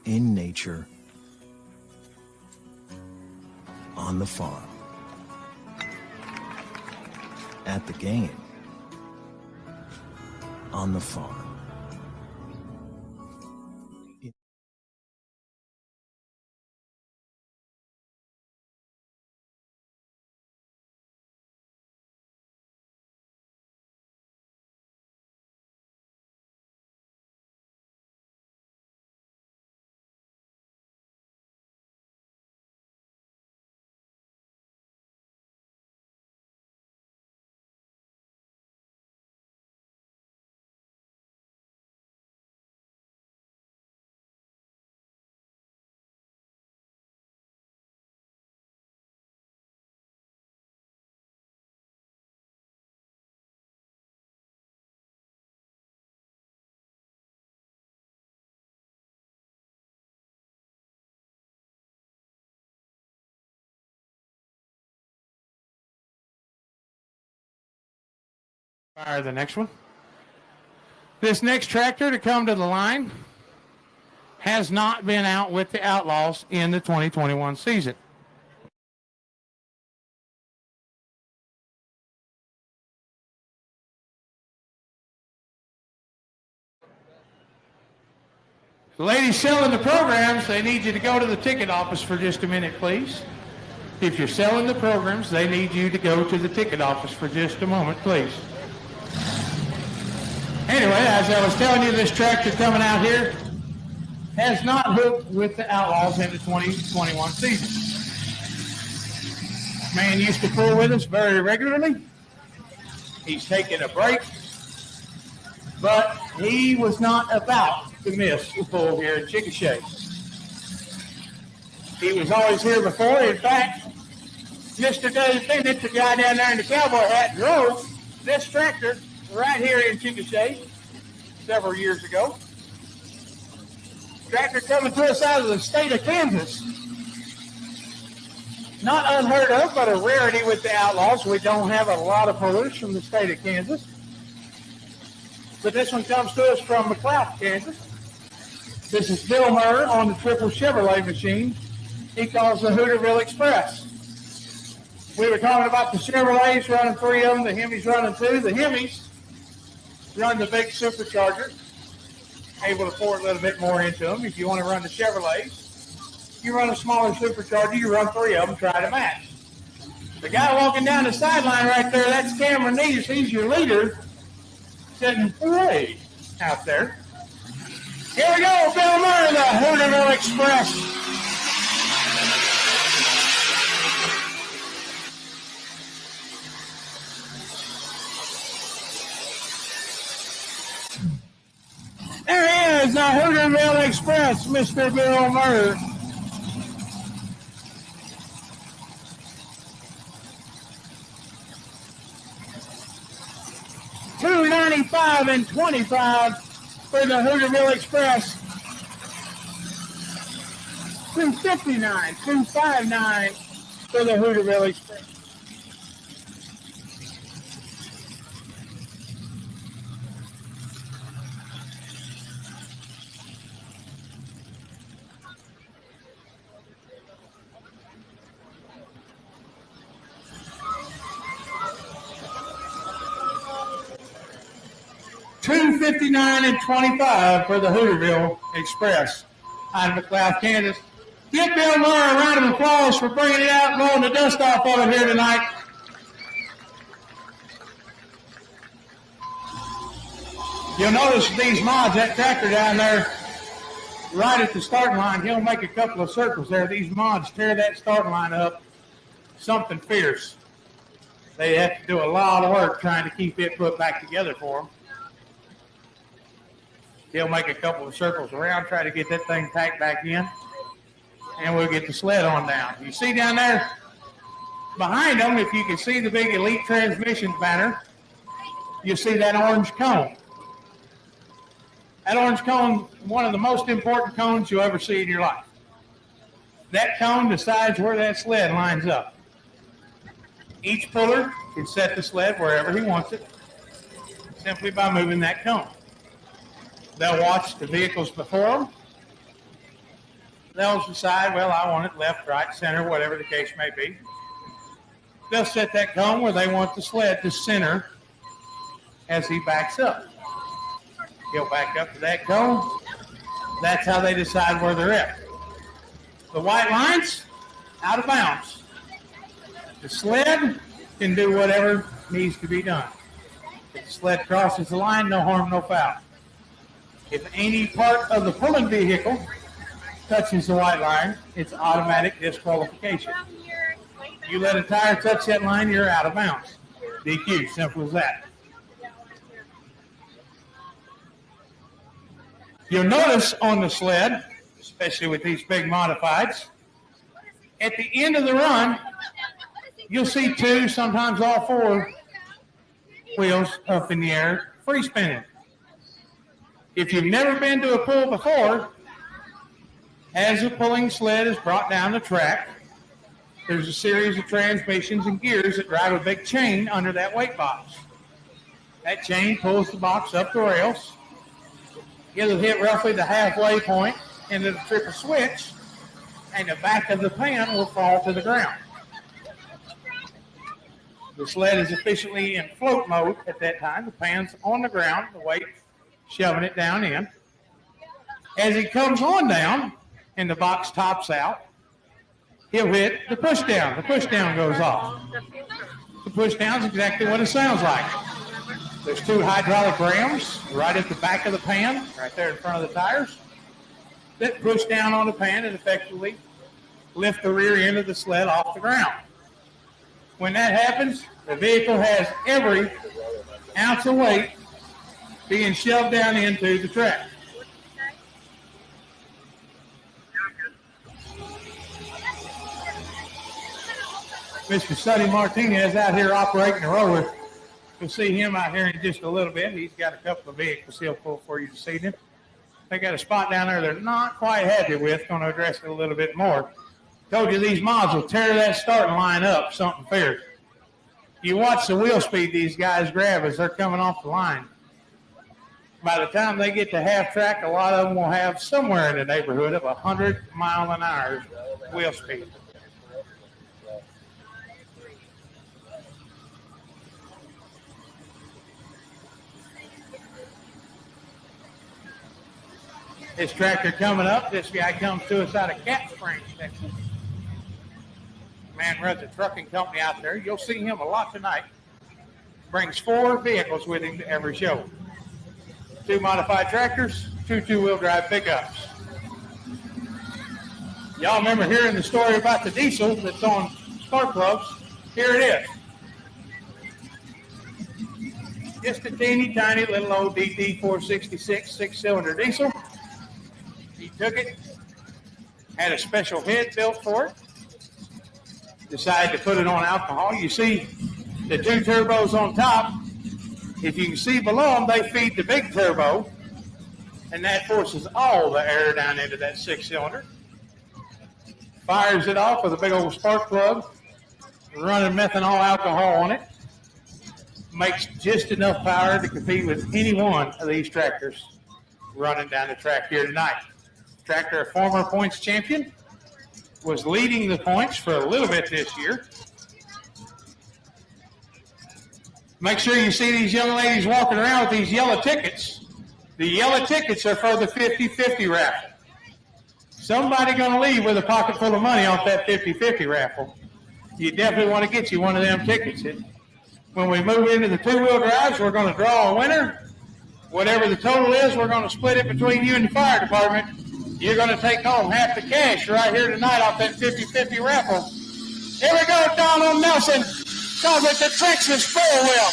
In nature, on the farm, at the game, on the farm. Fire the next one. This next tractor to come to the line has not been out with the Outlaws in the 2021 season. The ladies selling the programs, they need you to go to the ticket office for just a minute, please. If you're selling the programs, they need you to go to the ticket office for just a moment, please. Anyway, as I was telling you, this tractor coming out here has not hooked with the Outlaws in the 2021 season. Man used to pull with us very regularly. He's taking a break, but he was not about to miss the pull here in Chickasha. He was always here before. In fact, Mr. Dave Bennett, the guy down there in the cowboy hat, drove this tractor right here in Chickasha several years ago. Tractor coming to us out of the state of Kansas. Not unheard of, but a rarity with the Outlaws. We don't have a lot of pullers from the state of Kansas. But this one comes to us from McLeod, Kansas. This is Bill Murr on the triple Chevrolet machine. He calls the Hooterville Express. We were talking about the Chevrolets running 3 of them, the Hemis running 2. The Hemis run the big supercharger, able to pour a little bit more into them. If you want to run the Chevrolets, you run a smaller supercharger, you run 3 of them, try to match. The guy walking down the sideline right there, that's Cameron Neese. He's your leader, sitting way out there. Here we go, Bill Murray, the Hooterville Express. There he is, the Hooterville Express, Mr. Bill Murray. $295 and $25 for the Hooterville Express. $259, $259 for the Hooterville Express. $259 and $25 for the Hooterville Express out of McLeod, Kansas. Give Bill Murray a round of applause for bringing it out and blowing the dust off of it here tonight. You'll notice these mods, that tractor down there, right at the starting line, he'll make a couple of circles there. These mods tear that starting line up, something fierce. They have to do a lot of work trying to keep it put back together for them. He'll make a couple of circles around, try to get that thing packed back in, and we'll get the sled on down. You see down there behind them, if you can see the big Elite Transmissions banner, you see that orange cone. That orange cone, one of the most important cones you'll ever see in your life. That cone decides where that sled lines up. Each puller can set the sled wherever he wants it simply by moving that cone. They'll watch the vehicles before them. They'll decide, well, I want it left, right, center, whatever the case may be. They'll set that cone where they want the sled to center as he backs up. He'll back up to that cone. That's how they decide where they're at. The white lines, out of bounds. The sled can do whatever needs to be done. If the sled crosses the line, no harm, no foul. If any part of the pulling vehicle touches the white line, it's automatic disqualification. You let a tire touch that line, you're out of bounds. DQ, simple as that. You'll notice on the sled, especially with these big modifieds, at the end of the run, you'll see 2, sometimes all 4 wheels up in the air, free spinning. If you've never been to a pull before, as a pulling sled is brought down the track, there's a series of transmissions and gears that drive a big chain under that weight box. That chain pulls the box up the rails. It'll hit roughly the halfway point into the triple switch, and the back of the pan will fall to the ground. The sled is efficiently in float mode at that time. The pan's on the ground, the weight shoving it down in. As he comes on down and the box tops out, he'll hit the push down. The push down goes off. The push down is exactly what it sounds like. There's 2 hydraulic rams right at the back of the pan, right there in front of the tires, that push down on the pan and effectively lift the rear end of the sled off the ground. When that happens, the vehicle has every ounce of weight being shoved down into the track. Mr. Sonny Martinez out here operating the roller. You'll see him out here in just a little bit. He's got a couple of vehicles he'll pull for you to see them. They got a spot down there they're not quite happy with. Going to address it a little bit more. Told you these mods will tear that starting line up, something fierce. You watch the wheel speed these guys grab as they're coming off the line. By the time they get to half track, a lot of them will have somewhere in the neighborhood of 100 mile an hour wheel speed. This tractor coming up, this guy comes to us out of Cat Springs, Texas. Man runs a trucking company out there. You'll see him a lot tonight. Brings 4 vehicles with him to every show. 2 modified tractors, 2 two-wheel drive pickups. Y'all remember hearing the story about the diesel that's on spark plugs? Here it is. Just a teeny tiny little old DD 466 6-cylinder diesel. He took it, had a special head built for it, decided to put it on alcohol. You see the 2 turbos on top. If you can see below them, they feed the big turbo, and that forces all the air down into that 6-cylinder. Fires it off with a big old spark plug, running methanol alcohol on it. Makes just enough power to compete with any one of these tractors running down the track here tonight. Tractor, a former points champion, was leading the points for a little bit this year. Make sure you see these young ladies walking around with these yellow tickets. The yellow tickets are for the 50-50 raffle. Somebody going to leave with a pocket full of money off that 50-50 raffle. You definitely want to get you one of them tickets. When we move into the 2-wheel drives, we're going to draw a winner. Whatever the total is, we're going to split it between you and the fire department. You're going to take home half the cash right here tonight off that 50-50 raffle. Here we go, Donald Nelson. Calls it the Texas 4-wheel.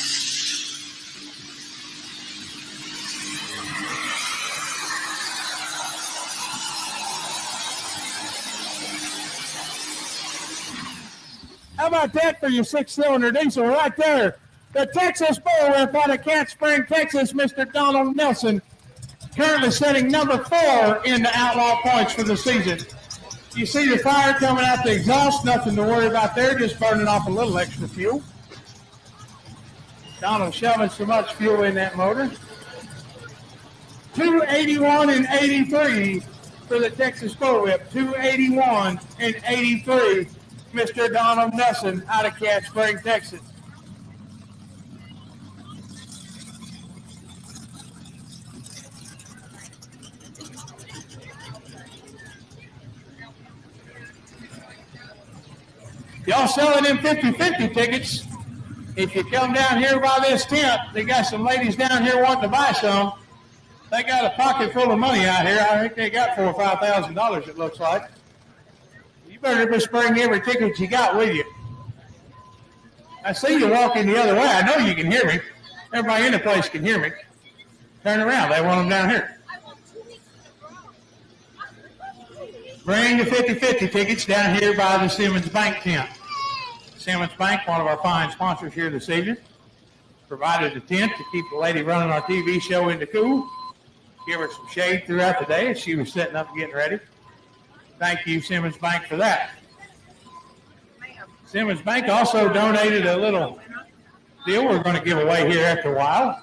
How about that for your 6-cylinder diesel right there? The Texas 4-wheel out of Cat Spring, Texas, Mr. Donald Nelson. Currently setting number 4 in the outlaw points for the season. You see the fire coming out the exhaust, nothing to worry about there, just burning off a little extra fuel. Donald shoving so much fuel in that motor. 281 and 83 for the Texas 4-whip. 281 and 83, Mr. Donald Nelson out of Cat Spring, Texas. Y'all selling them 50-50 tickets. If you come down here by this tent, they got some ladies down here wanting to buy some. They got a pocket full of money out here. I think they got $4,000 or $5,000, it looks like. You better just bring every ticket you got with you. I see you walking the other way. I know you can hear me. Everybody in the place can hear me. Turn around. They want them down here. Bring the 50-50 tickets down here by the Simmons Bank tent. Simmons Bank, one of our fine sponsors here this evening, provided a tent to keep the lady running our TV show in the cool. Give her some shade throughout the day as she was setting up and getting ready. Thank you, Simmons Bank, for that. Simmons Bank also donated a little deal we're going to give away here after a while.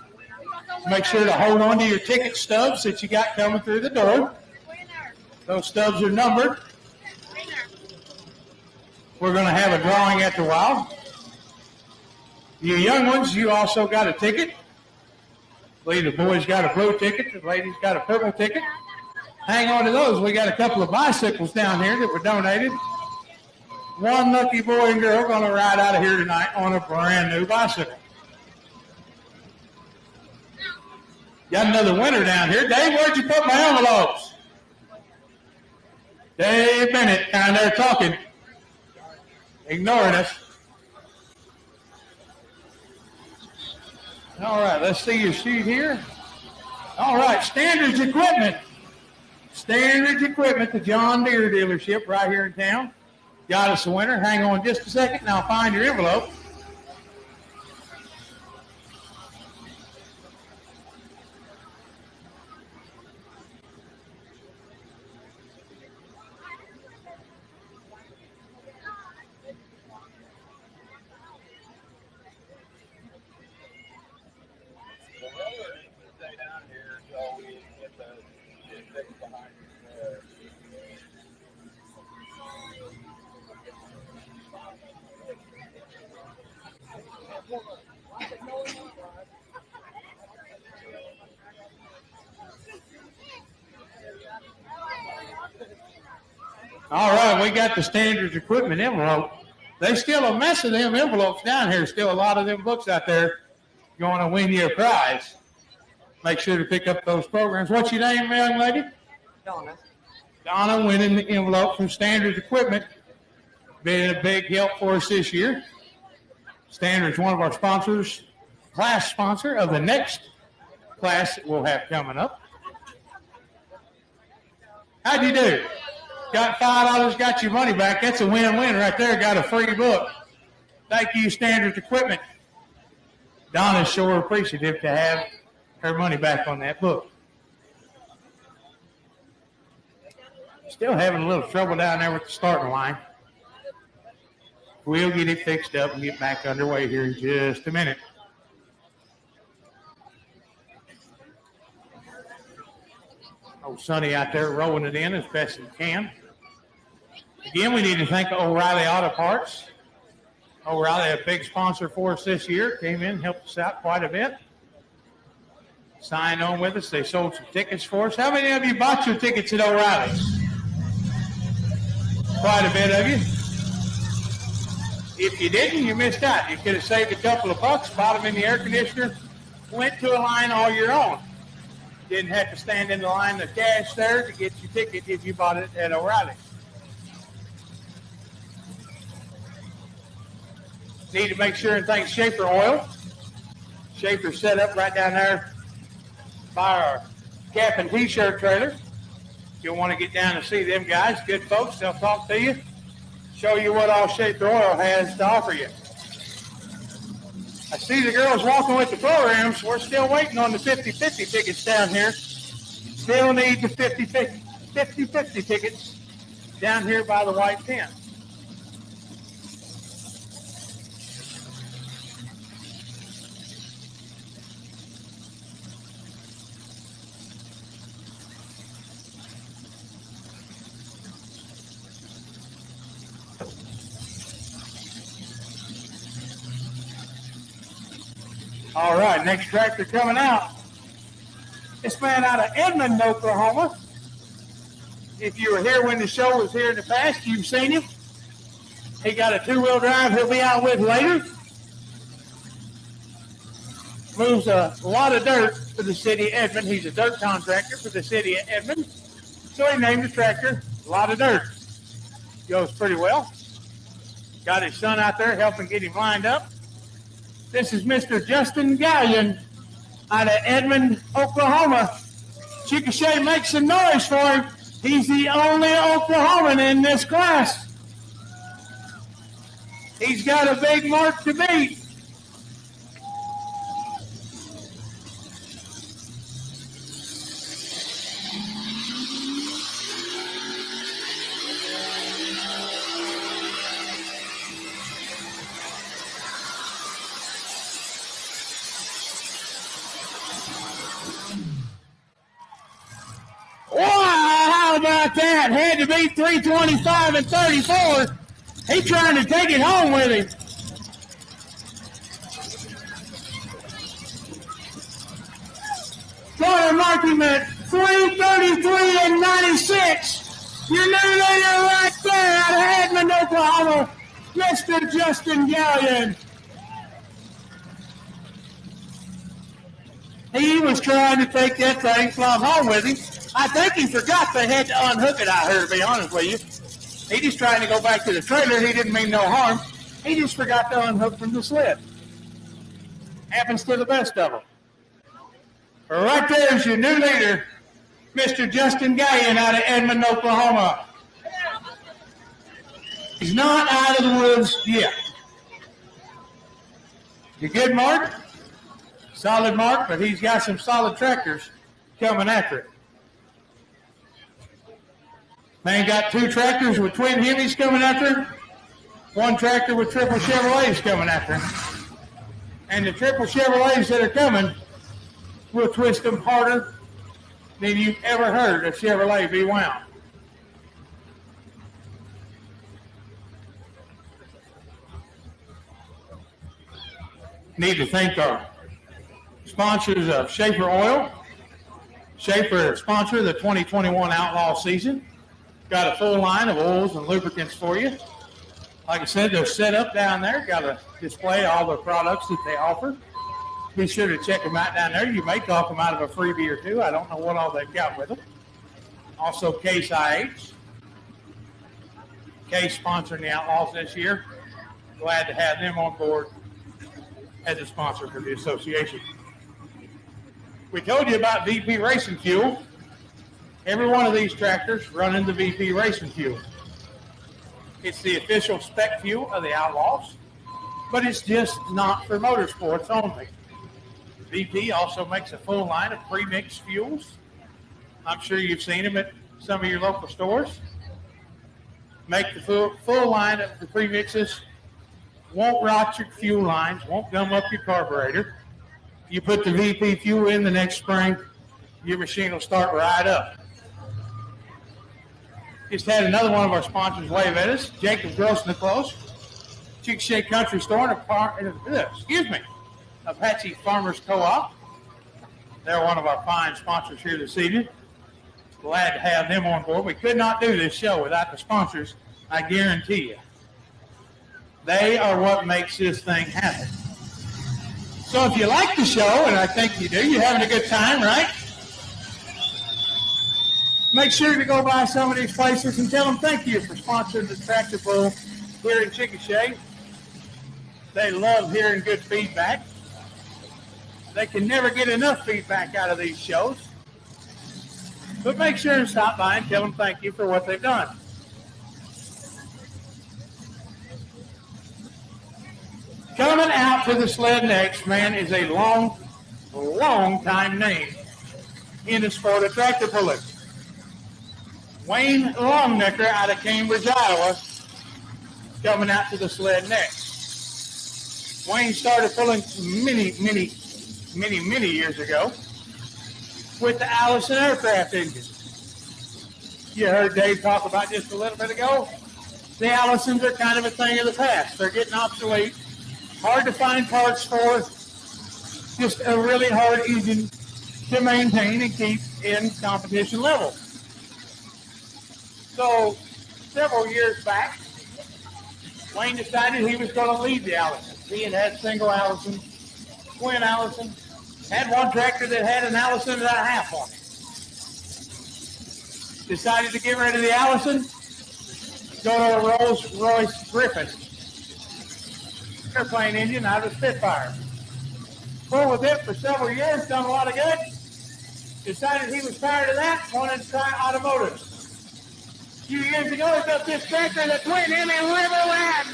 Make sure to hold on to your ticket stubs that you got coming through the door. Those stubs are numbered. We're going to have a drawing after a while. You young ones, you also got a ticket. I believe the boys got a blue ticket. The ladies got a purple ticket. Hang on to those. We got a couple of bicycles down here that were donated. One lucky boy and girl going to ride out of here tonight on a brand new bicycle. Got another winner down here. Dave, where'd you put my envelopes? Dave Bennett down there talking, ignoring us. All right, let's see your sheet here. All right, Standards Equipment. Standards Equipment, the John Deere dealership right here in town. Got us a winner. Hang on just a second and I'll find your envelope. All right, we got the Standards Equipment envelope. There's still a mess of them envelopes down here. Still a lot of them books out there going to win you a prize. Make sure to pick up those programs. What's your name, young lady? Donna. Donna winning the envelope from Standards Equipment. Been a big help for us this year. Standards, one of our sponsors, class sponsor of the next class that we'll have coming up. How'd you do? Got $5, got your money back. That's a win-win right there. Got a free book. Thank you, Standards Equipment. Donna's sure appreciative to have her money back on that book. Still having a little trouble down there with the starting line. We'll get it fixed up and get back underway here in just a minute. Oh, Sonny out there rolling it in as best as can. Again, we need to thank O'Reilly Auto Parts. O'Reilly, a big sponsor for us this year, came in, helped us out quite a bit. Signed on with us. They sold some tickets for us. How many of you bought your tickets at O'Reilly's? Quite a bit of you. If you didn't, you missed out. You could have saved a couple of bucks, bought them in the air conditioner, went to a line all your own. Didn't have to stand in the line of cash there to get your ticket if you bought it at O'Reilly's. Need to make sure and thank Schaefer Oil. Schaefer's set up right down there by our cap and t-shirt trailer. If you want to get down and see them guys, good folks, they'll talk to you, show you what all Schaefer Oil has to offer you. I see the girls walking with the programs. We're still waiting on the 50-50 tickets down here. Still need the 50-50 tickets down here by the white tent. All right, next tractor coming out. This man out of Edmond, Oklahoma. If you were here when the show was here in the past, you've seen him. He got a two-wheel drive he'll be out with later. Moves a lot of dirt for the city of Edmond. He's a dirt contractor for the city of Edmond. So he named the tractor A Lot of Dirt. Goes pretty well. Got his son out there helping get him lined up. This is Mr. Justin Gallion out of Edmond, Oklahoma. Chickasha, make some noise for him. He's the only Oklahoman in this class. He's got a big mark to beat. How about that? Had to beat 325 and 34. He's trying to take it home with him. Trying to mark him at 333 and 96. Your new leader right there out of Edmond, Oklahoma, Mr. Justin Gallion. He was trying to take that thing plumb home with him. I think he forgot they had to unhook it out here, to be honest with you. He just trying to go back to the trailer. He didn't mean no harm. He just forgot to unhook from the sled. Happens to the best of them. Right there is your new leader, Mr. Justin Gayen out of Edmond, Oklahoma. He's not out of the woods yet. You good, Mark? Solid, Mark, but he's got some solid tractors coming after it. Man got 2 tractors with twin Hemis coming after him. 1 tractor with triple Chevrolets coming after him. And the triple Chevrolets that are coming will twist them harder than you've ever heard a Chevrolet be wound. Need to thank our sponsors of Schaefer Oil. Schaefer sponsor the 2021 Outlaw season. Got a full line of oils and lubricants for you. Like I said, they're set up down there. Got to display all the products that they offer. Be sure to check them out down there. You may talk them out of a freebie or two. I don't know what all they've got with them. Also, Case IH. Case sponsoring the Outlaws this year. Glad to have them on board as a sponsor for the association. We told you about VP Racing Fuel. Every one of these tractors running the VP Racing Fuel. It's the official spec fuel of the Outlaws, but it's just not for motorsports only. VP also makes a full line of pre-mixed fuels. I'm sure you've seen them at some of your local stores. Make the full line of the pre-mixes. Won't rot your fuel lines, won't gum up your carburetor. You put the VP fuel in the next spring, your machine will start right up. Just had another one of our sponsors wave at us, Jacob Gross and Close, Chickasha Country Store, and Apache Farmers Co-op. They're one of our fine sponsors here this evening. Glad to have them on board. We could not do this show without the sponsors, I guarantee you. They are what makes this thing happen. So if you like the show, and I think you do, you're having a good time, right? Make sure to go by some of these places and tell them thank you for sponsoring the Tractor Pull here in Chickasha. They love hearing good feedback. They can never get enough feedback out of these shows. But make sure and stop by and tell them thank you for what they've done. Coming out to the sled next, man, is a long time name in the sport of tractor pulling. Wayne Longnecker out of Cambridge, Iowa, coming out to the sled next. Wayne started pulling many years ago with the Allison aircraft engine. You heard Dave talk about just a little bit ago. The Allisons are kind of a thing of the past. They're getting obsolete. Hard to find parts for. Just a really hard engine to maintain and keep in competition level. So, several years back, Wayne decided he was going to leave the Allison. He had single Allison, twin Allison, had one tractor that had an Allison and a half on it. Decided to get rid of the Allison, go to a Rolls-Royce Griffin airplane engine out of Spitfire. Pulled with it for several years, done a lot of good. Decided he was tired of that, wanted to try automotive. A few years ago, he built this tractor, the twin Hemi Riverland.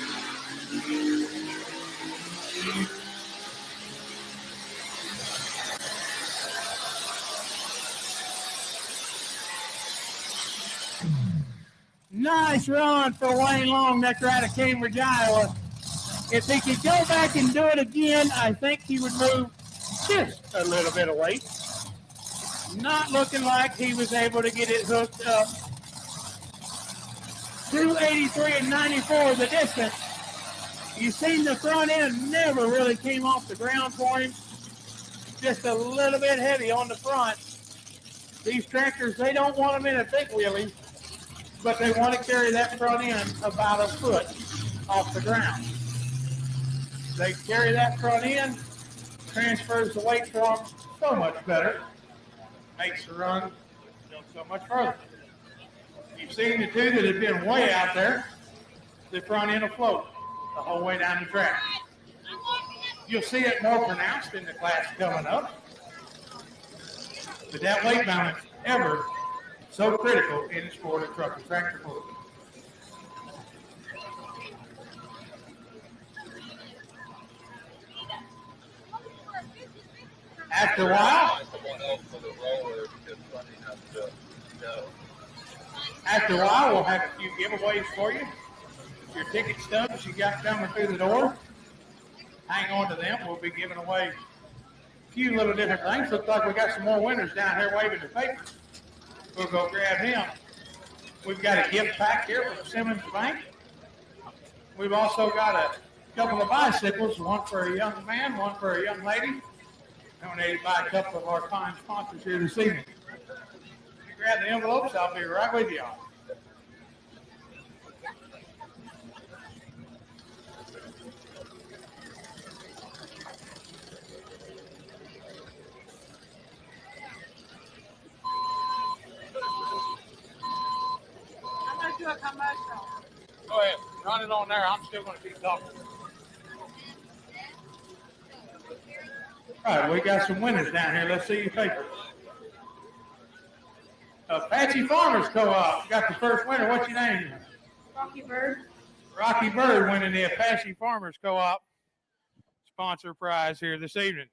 Nice run for Wayne Longnecker out of Cambridge, Iowa. If he could go back and do it again, I think he would move just a little bit of weight. Not looking like he was able to get it hooked up. 283 and 94 the distance. You've seen the front end never really came off the ground for him. Just a little bit heavy on the front. These tractors, they don't want them in a big wheelie, but they want to carry that front end about a foot off the ground. They carry that front end, transfers the weight for them so much better. Makes the run go so much further. You've seen the two that have been way out there. The front end afloat the whole way down the track. You'll see it more pronounced in the class coming up. But that weight balance ever so critical in the sport of truck and tractor pulling. After a while, we'll have a few giveaways for you. Your ticket stubs you got coming through the door, hang on to them. We'll be giving away a few little different things. Looks like we got some more winners down here waving the papers. We'll go grab him. We've got a gift pack here from Simmons Bank. We've also got a couple of bicycles, one for a young man, one for a young lady, donated by a couple of our fine sponsors here this evening. If you grab the envelopes, I'll be right with y'all. Do a commercial. Go ahead, run it on there. I'm still going to keep talking. All right, we got some winners down here. Let's see your papers. Apache Farmers Co-op got the first winner. What's your name? Rocky Bird. Rocky Bird winning the Apache Farmers Co-op sponsor prize here this evening.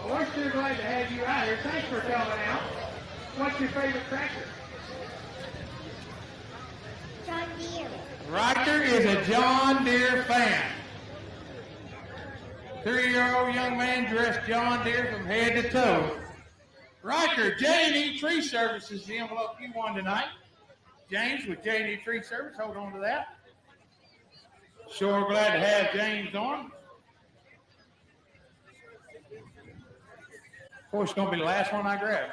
Well, we're sure glad to have you out here. Thanks for coming out. What's your favorite tractor? John Deere. Riker is a John Deere fan. 3-year-old young man dressed John Deere from head to toe. Riker, J&E Tree Service is the envelope you won tonight. James with J&E Tree Service, hold on to that. Sure glad to have James on. Of course, it's going to be the last one I grab.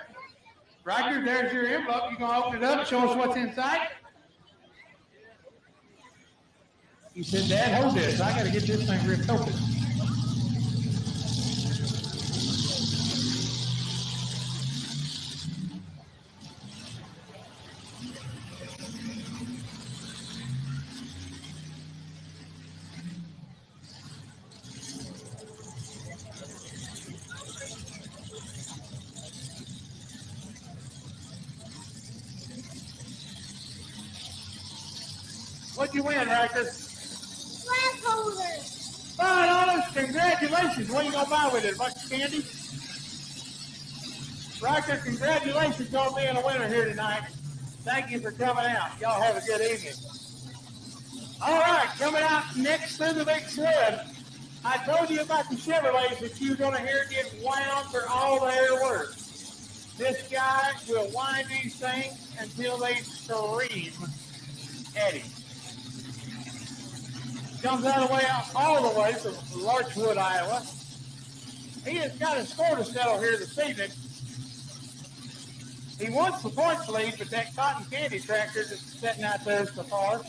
Riker, there's your envelope. You're going to open it up and show us what's inside? He said, Dad, hold this. I got to get this thing ripped open. What'd you win, Riker? Flag holders. $5. Congratulations. What are you going to buy with it? A bunch of candy? Riker, congratulations on being a winner here tonight. Thank you for coming out. Y'all have a good evening. All right, coming out next through the big sled. I told you about the Chevrolets that you're going to hear get wound for all their work. This guy will wind these things until they scream at him. Comes all the way from Larchwood, Iowa. He has got a score to settle here this evening. He wants the points lead, but that cotton candy tractor that's sitting out there so far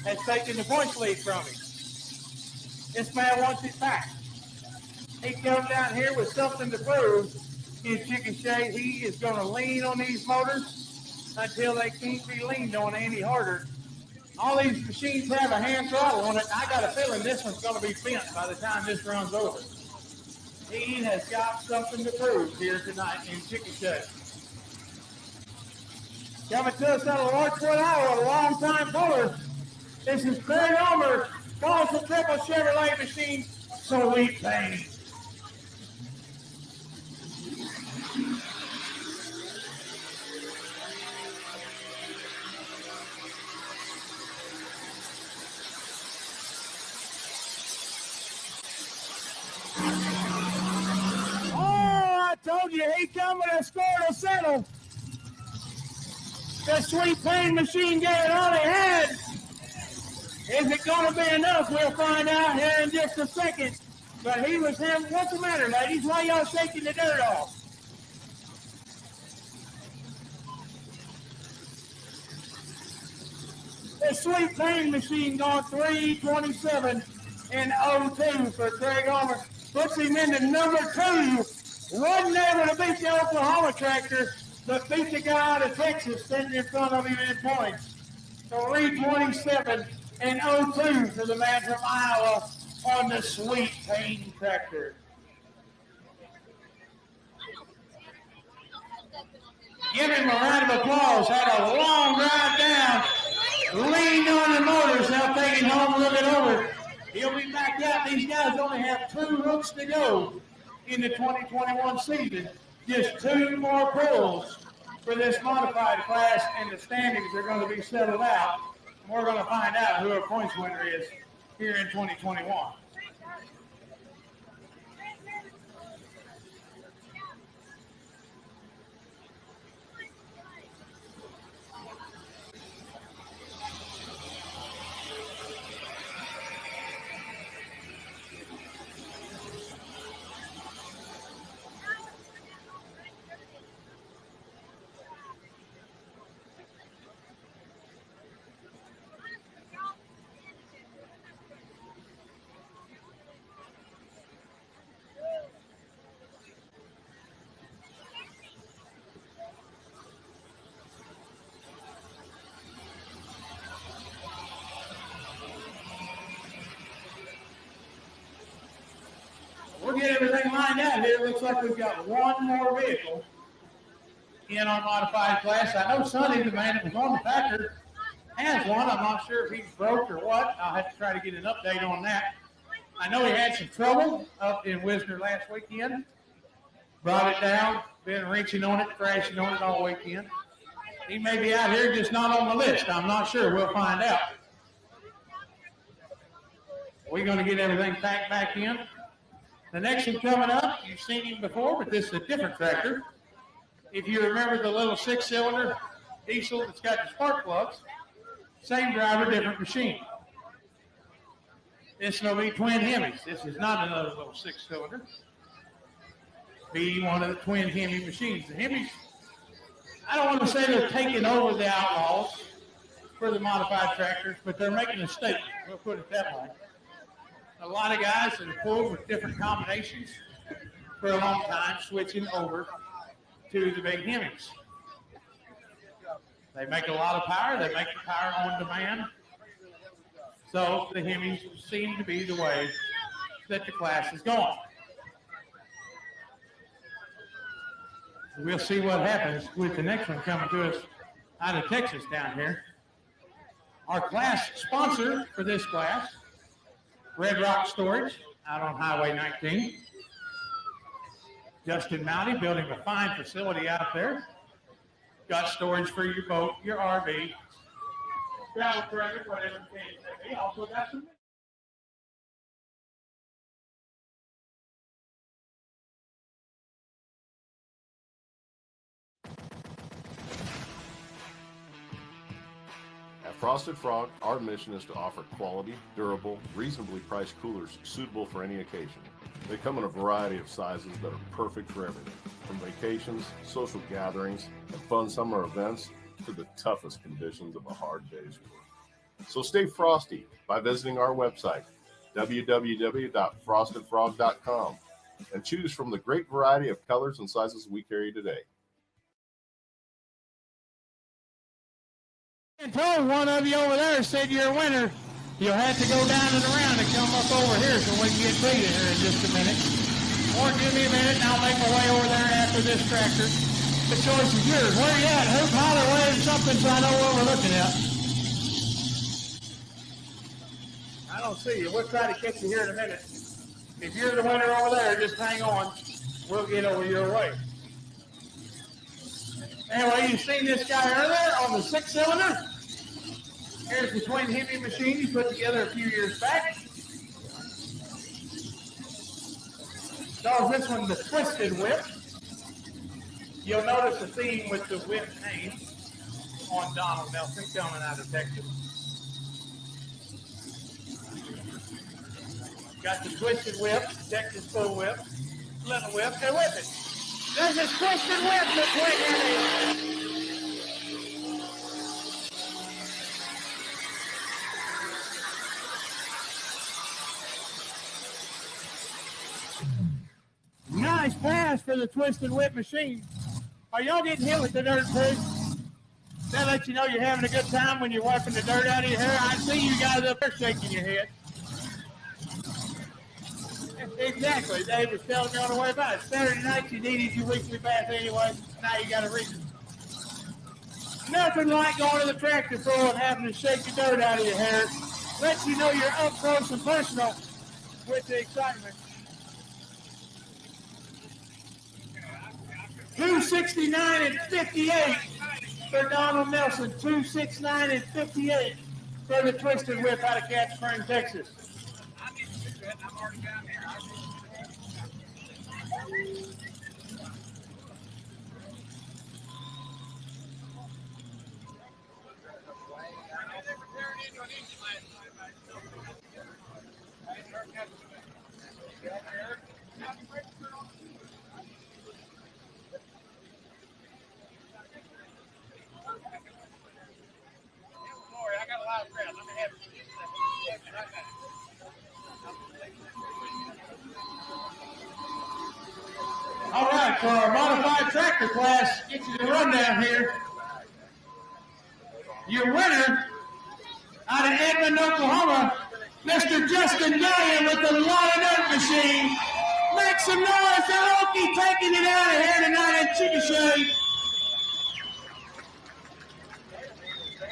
has taken the points lead from him. This man wants it back. He comes down here with something to prove. In Chickasha, he is going to lean on these motors until they can't be leaned on any harder. All these machines have a hand throttle on it. I got a feeling this one's going to be bent by the time this runs over. He has got something to prove here tonight in Chickasha. Coming to us out of Larchwood, Iowa, a long-time puller. This is Grady calls the triple Chevrolet machine, Sweet Pain. I told you he come with a score to settle. The Sweet Pain machine gave it all he had. Is it going to be enough? We'll find out here in just a second. But he was having, what's the matter, ladies? Why y'all shaking the dirt off? The Sweet Pain machine going 3:27 and 02 for Craig Homer. Puts him into number 2. Wasn't able to beat the Oklahoma tractor, but beat the guy out of Texas sitting in front of him in points. So 3:27 and 02 for the man from Iowa on the Sweet Pain tractor. Give him a round of applause. Had a long drive down. Leaned on the motors. Now taking home, look it over. He'll be back out. These guys only have 2 hooks to go in the 2021 season. Just 2 more pulls for this modified class, and the standings are going to be settled out. We're going to find out who our points winner is here in 2021. We'll get everything lined out here. Looks like we've got 1 more vehicle in our modified class. I know Sonny, the man that was on the Packer, has one. I'm not sure if he's broke or what. I'll have to try to get an update on that. I know he had some trouble up in Wisner last weekend. Brought it down, been reaching on it, crashing on it all weekend. He may be out here, just not on the list. I'm not sure. We'll find out. We're going to get everything packed back in. The next one coming up, you've seen him before, but this is a different tractor. If you remember the little 6-cylinder diesel that's got the spark plugs, same driver, different machine. This will be twin Hemis. This is not another little 6-cylinder. Be one of the twin Hemi machines. The Hemis, I don't want to say they're taking over the Outlaws for the modified tractors, but they're making a statement. We'll put it that way. A lot of guys that have pulled with different combinations for a long time, switching over to the big Hemis. They make a lot of power. They make the power on demand. So the Hemis seem to be the way that the class is going. We'll see what happens with the next one coming to us out of Texas down here. Our class sponsor for this class, Red Rock Storage, out on Highway 19. Justin Mouty building a fine facility out there. Got storage for your boat, your RV, travel trailer, whatever the case may be. Also got some. At Frosted Frog, our mission is to offer quality, durable, reasonably priced coolers suitable for any occasion. They come in a variety of sizes that are perfect for everything, from vacations, social gatherings, and fun summer events to the toughest conditions of a hard day's work. So stay frosty by visiting our website, www.frostedfrog.com, and choose from the great variety of colors and sizes we carry today. I told one of you over there said you're a winner. You'll have to go down and around and come up over here so we can get to you here in just a minute. Or give me a minute and I'll make my way over there after this tractor. The choice is yours. Where you at? Hope, holler, wave something so I know what we're looking at. I don't see you. We'll try to catch you here in a minute. If you're the winner over there, just hang on. We'll get over your way. Anyway, you've seen this guy earlier on the 6-cylinder. Here's the twin Hemi machine he put together a few years back. Calls this one the Twisted Whip. You'll notice the theme with the whip name on Donald Nelson coming out of Texas. Got the Twisted Whip, Texas Full Whip, Little Whip, they're with it. There's this Twisted Whip, the twin Hemi. Nice pass for the Twisted Whip machine. Are y'all getting hit with the dirt too? That lets you know you're having a good time when you're wiping the dirt out of your hair. I see you guys up there shaking your head. Exactly. Dave was telling me on the way by. Saturday night you needed your weekly bath anyway. Now you got a reason. Nothing like going to the tractor floor and having to shake the dirt out of your hair. Lets you know you're up close and personal with the excitement. 269 and 58 for Donald Nelson. 269 and 58 for the Twisted Whip out of Cat Spring, Texas. All right, for our modified tractor class, get you the rundown here. Your winner out of Edmond, Oklahoma, Mr. Justin Gallion with the lot of dirt machine. Make some noise for Okie taking it out of here tonight in Chickasha.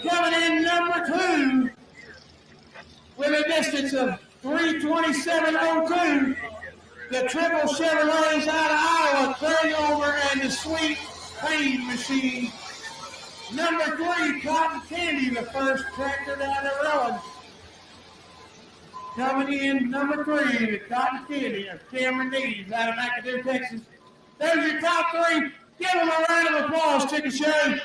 Coming in number 2 with a distance of 3:27.02. The triple Chevrolets out of Iowa, carryover and the Sweet Pain machine. Number 3, Cotton Candy, the first tractor down the road. Coming in number 3, the Cotton Candy of Cameron Neves out of McAdoo, Texas. There's your top 3. Give them a round of applause, Chickasha.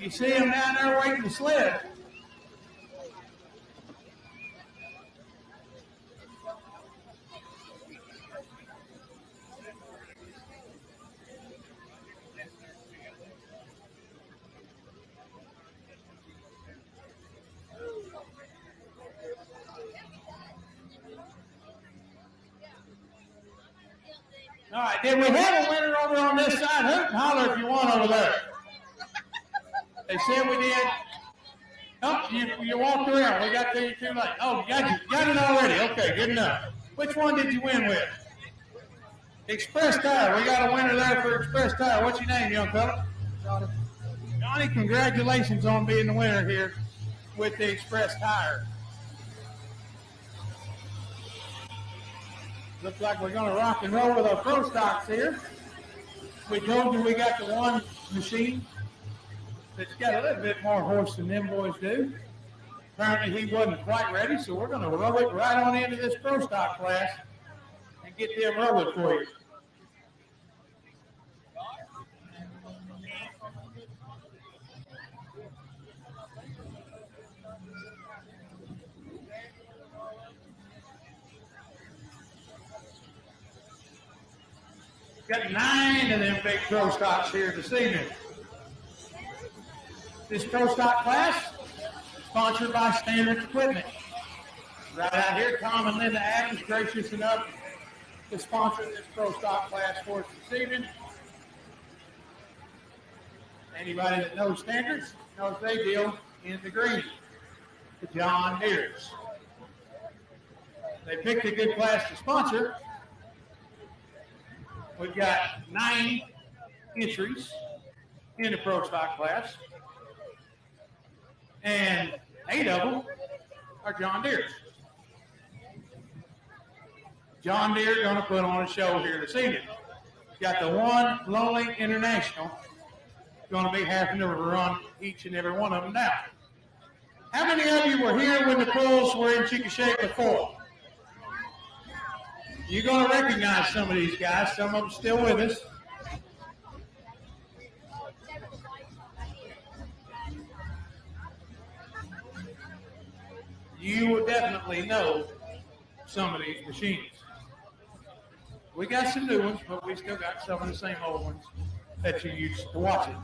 You see him down there waiting to sled. All right, did we have a winner over on this side? Hoot and holler if you want over there. They said we did. Oh, you walked around. We got there too late. Oh, you got it already. Okay, good enough. Which one did you win with? Express Tire. We got a winner there for Express Tire. What's your name, young fella? Johnny. Johnny, congratulations on being the winner here with the Express Tire. Looks like we're going to rock and roll with our pro stocks here. We told you we got the one machine that's got a little bit more horse than them boys do. Apparently he wasn't quite ready, so we're going to roll it right on into this pro stock class and get them rolling for you. Got 9 of them big pro stocks here this evening. This pro stock class sponsored by Standard Equipment. Right out here, Tom and Linda Adams gracious enough to sponsor this pro stock class for us this evening. Anybody that knows standards knows they deal in the green, the John Deere's. They picked a good class to sponsor. We've got 9 entries in the pro stock class, and 8 of them are John Deere's. John Deere going to put on a show here this evening. Got the one Lonely International going to be having to run each and every one of them now. How many of you were here when the pros were in Chickasha before? You're going to recognize some of these guys. Some of them still with us. You will definitely know some of these machines. We got some new ones, but we still got some of the same old ones that you used to watch it.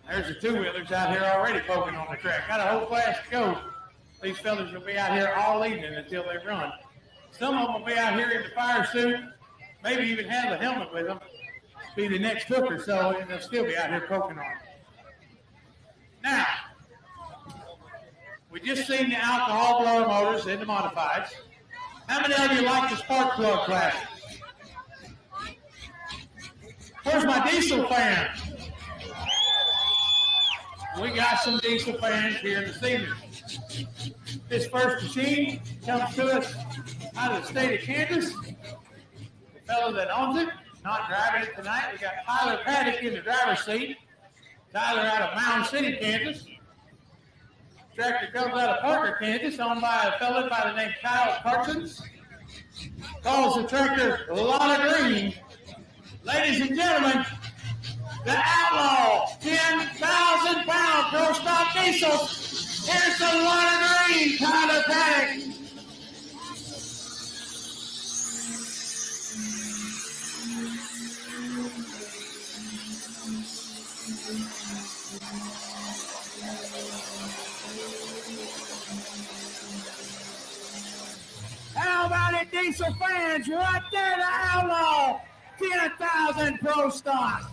There's the two-wheelers out here already poking on the track. Got a whole class to go. These fellas will be out here all evening until they run. Some of them will be out here in the fire suit, maybe even have a helmet with them. Be the next hook or so, and they'll still be out here poking on it. Now, we just seen the alcohol blower motors in the modifieds. How many of you like the spark plug classes? Where's my diesel fan? We got some diesel fans here this evening. This first machine comes to us out of the state of Kansas. The fellow that owns it, not driving it tonight. We got Tyler Paddock in the driver's seat. Tyler out of Mound City, Kansas. Tractor comes out of Parker, Kansas, owned by a fellow by the name Kyle Parsons. Calls the tractor Lot of Green. Ladies and gentlemen, the Outlaw 10,000-pound pro stock diesel. Here's the Lot of Green, Tyler Paddock. How about it, diesel fans? Right there, the Outlaw 10,000 pro stock.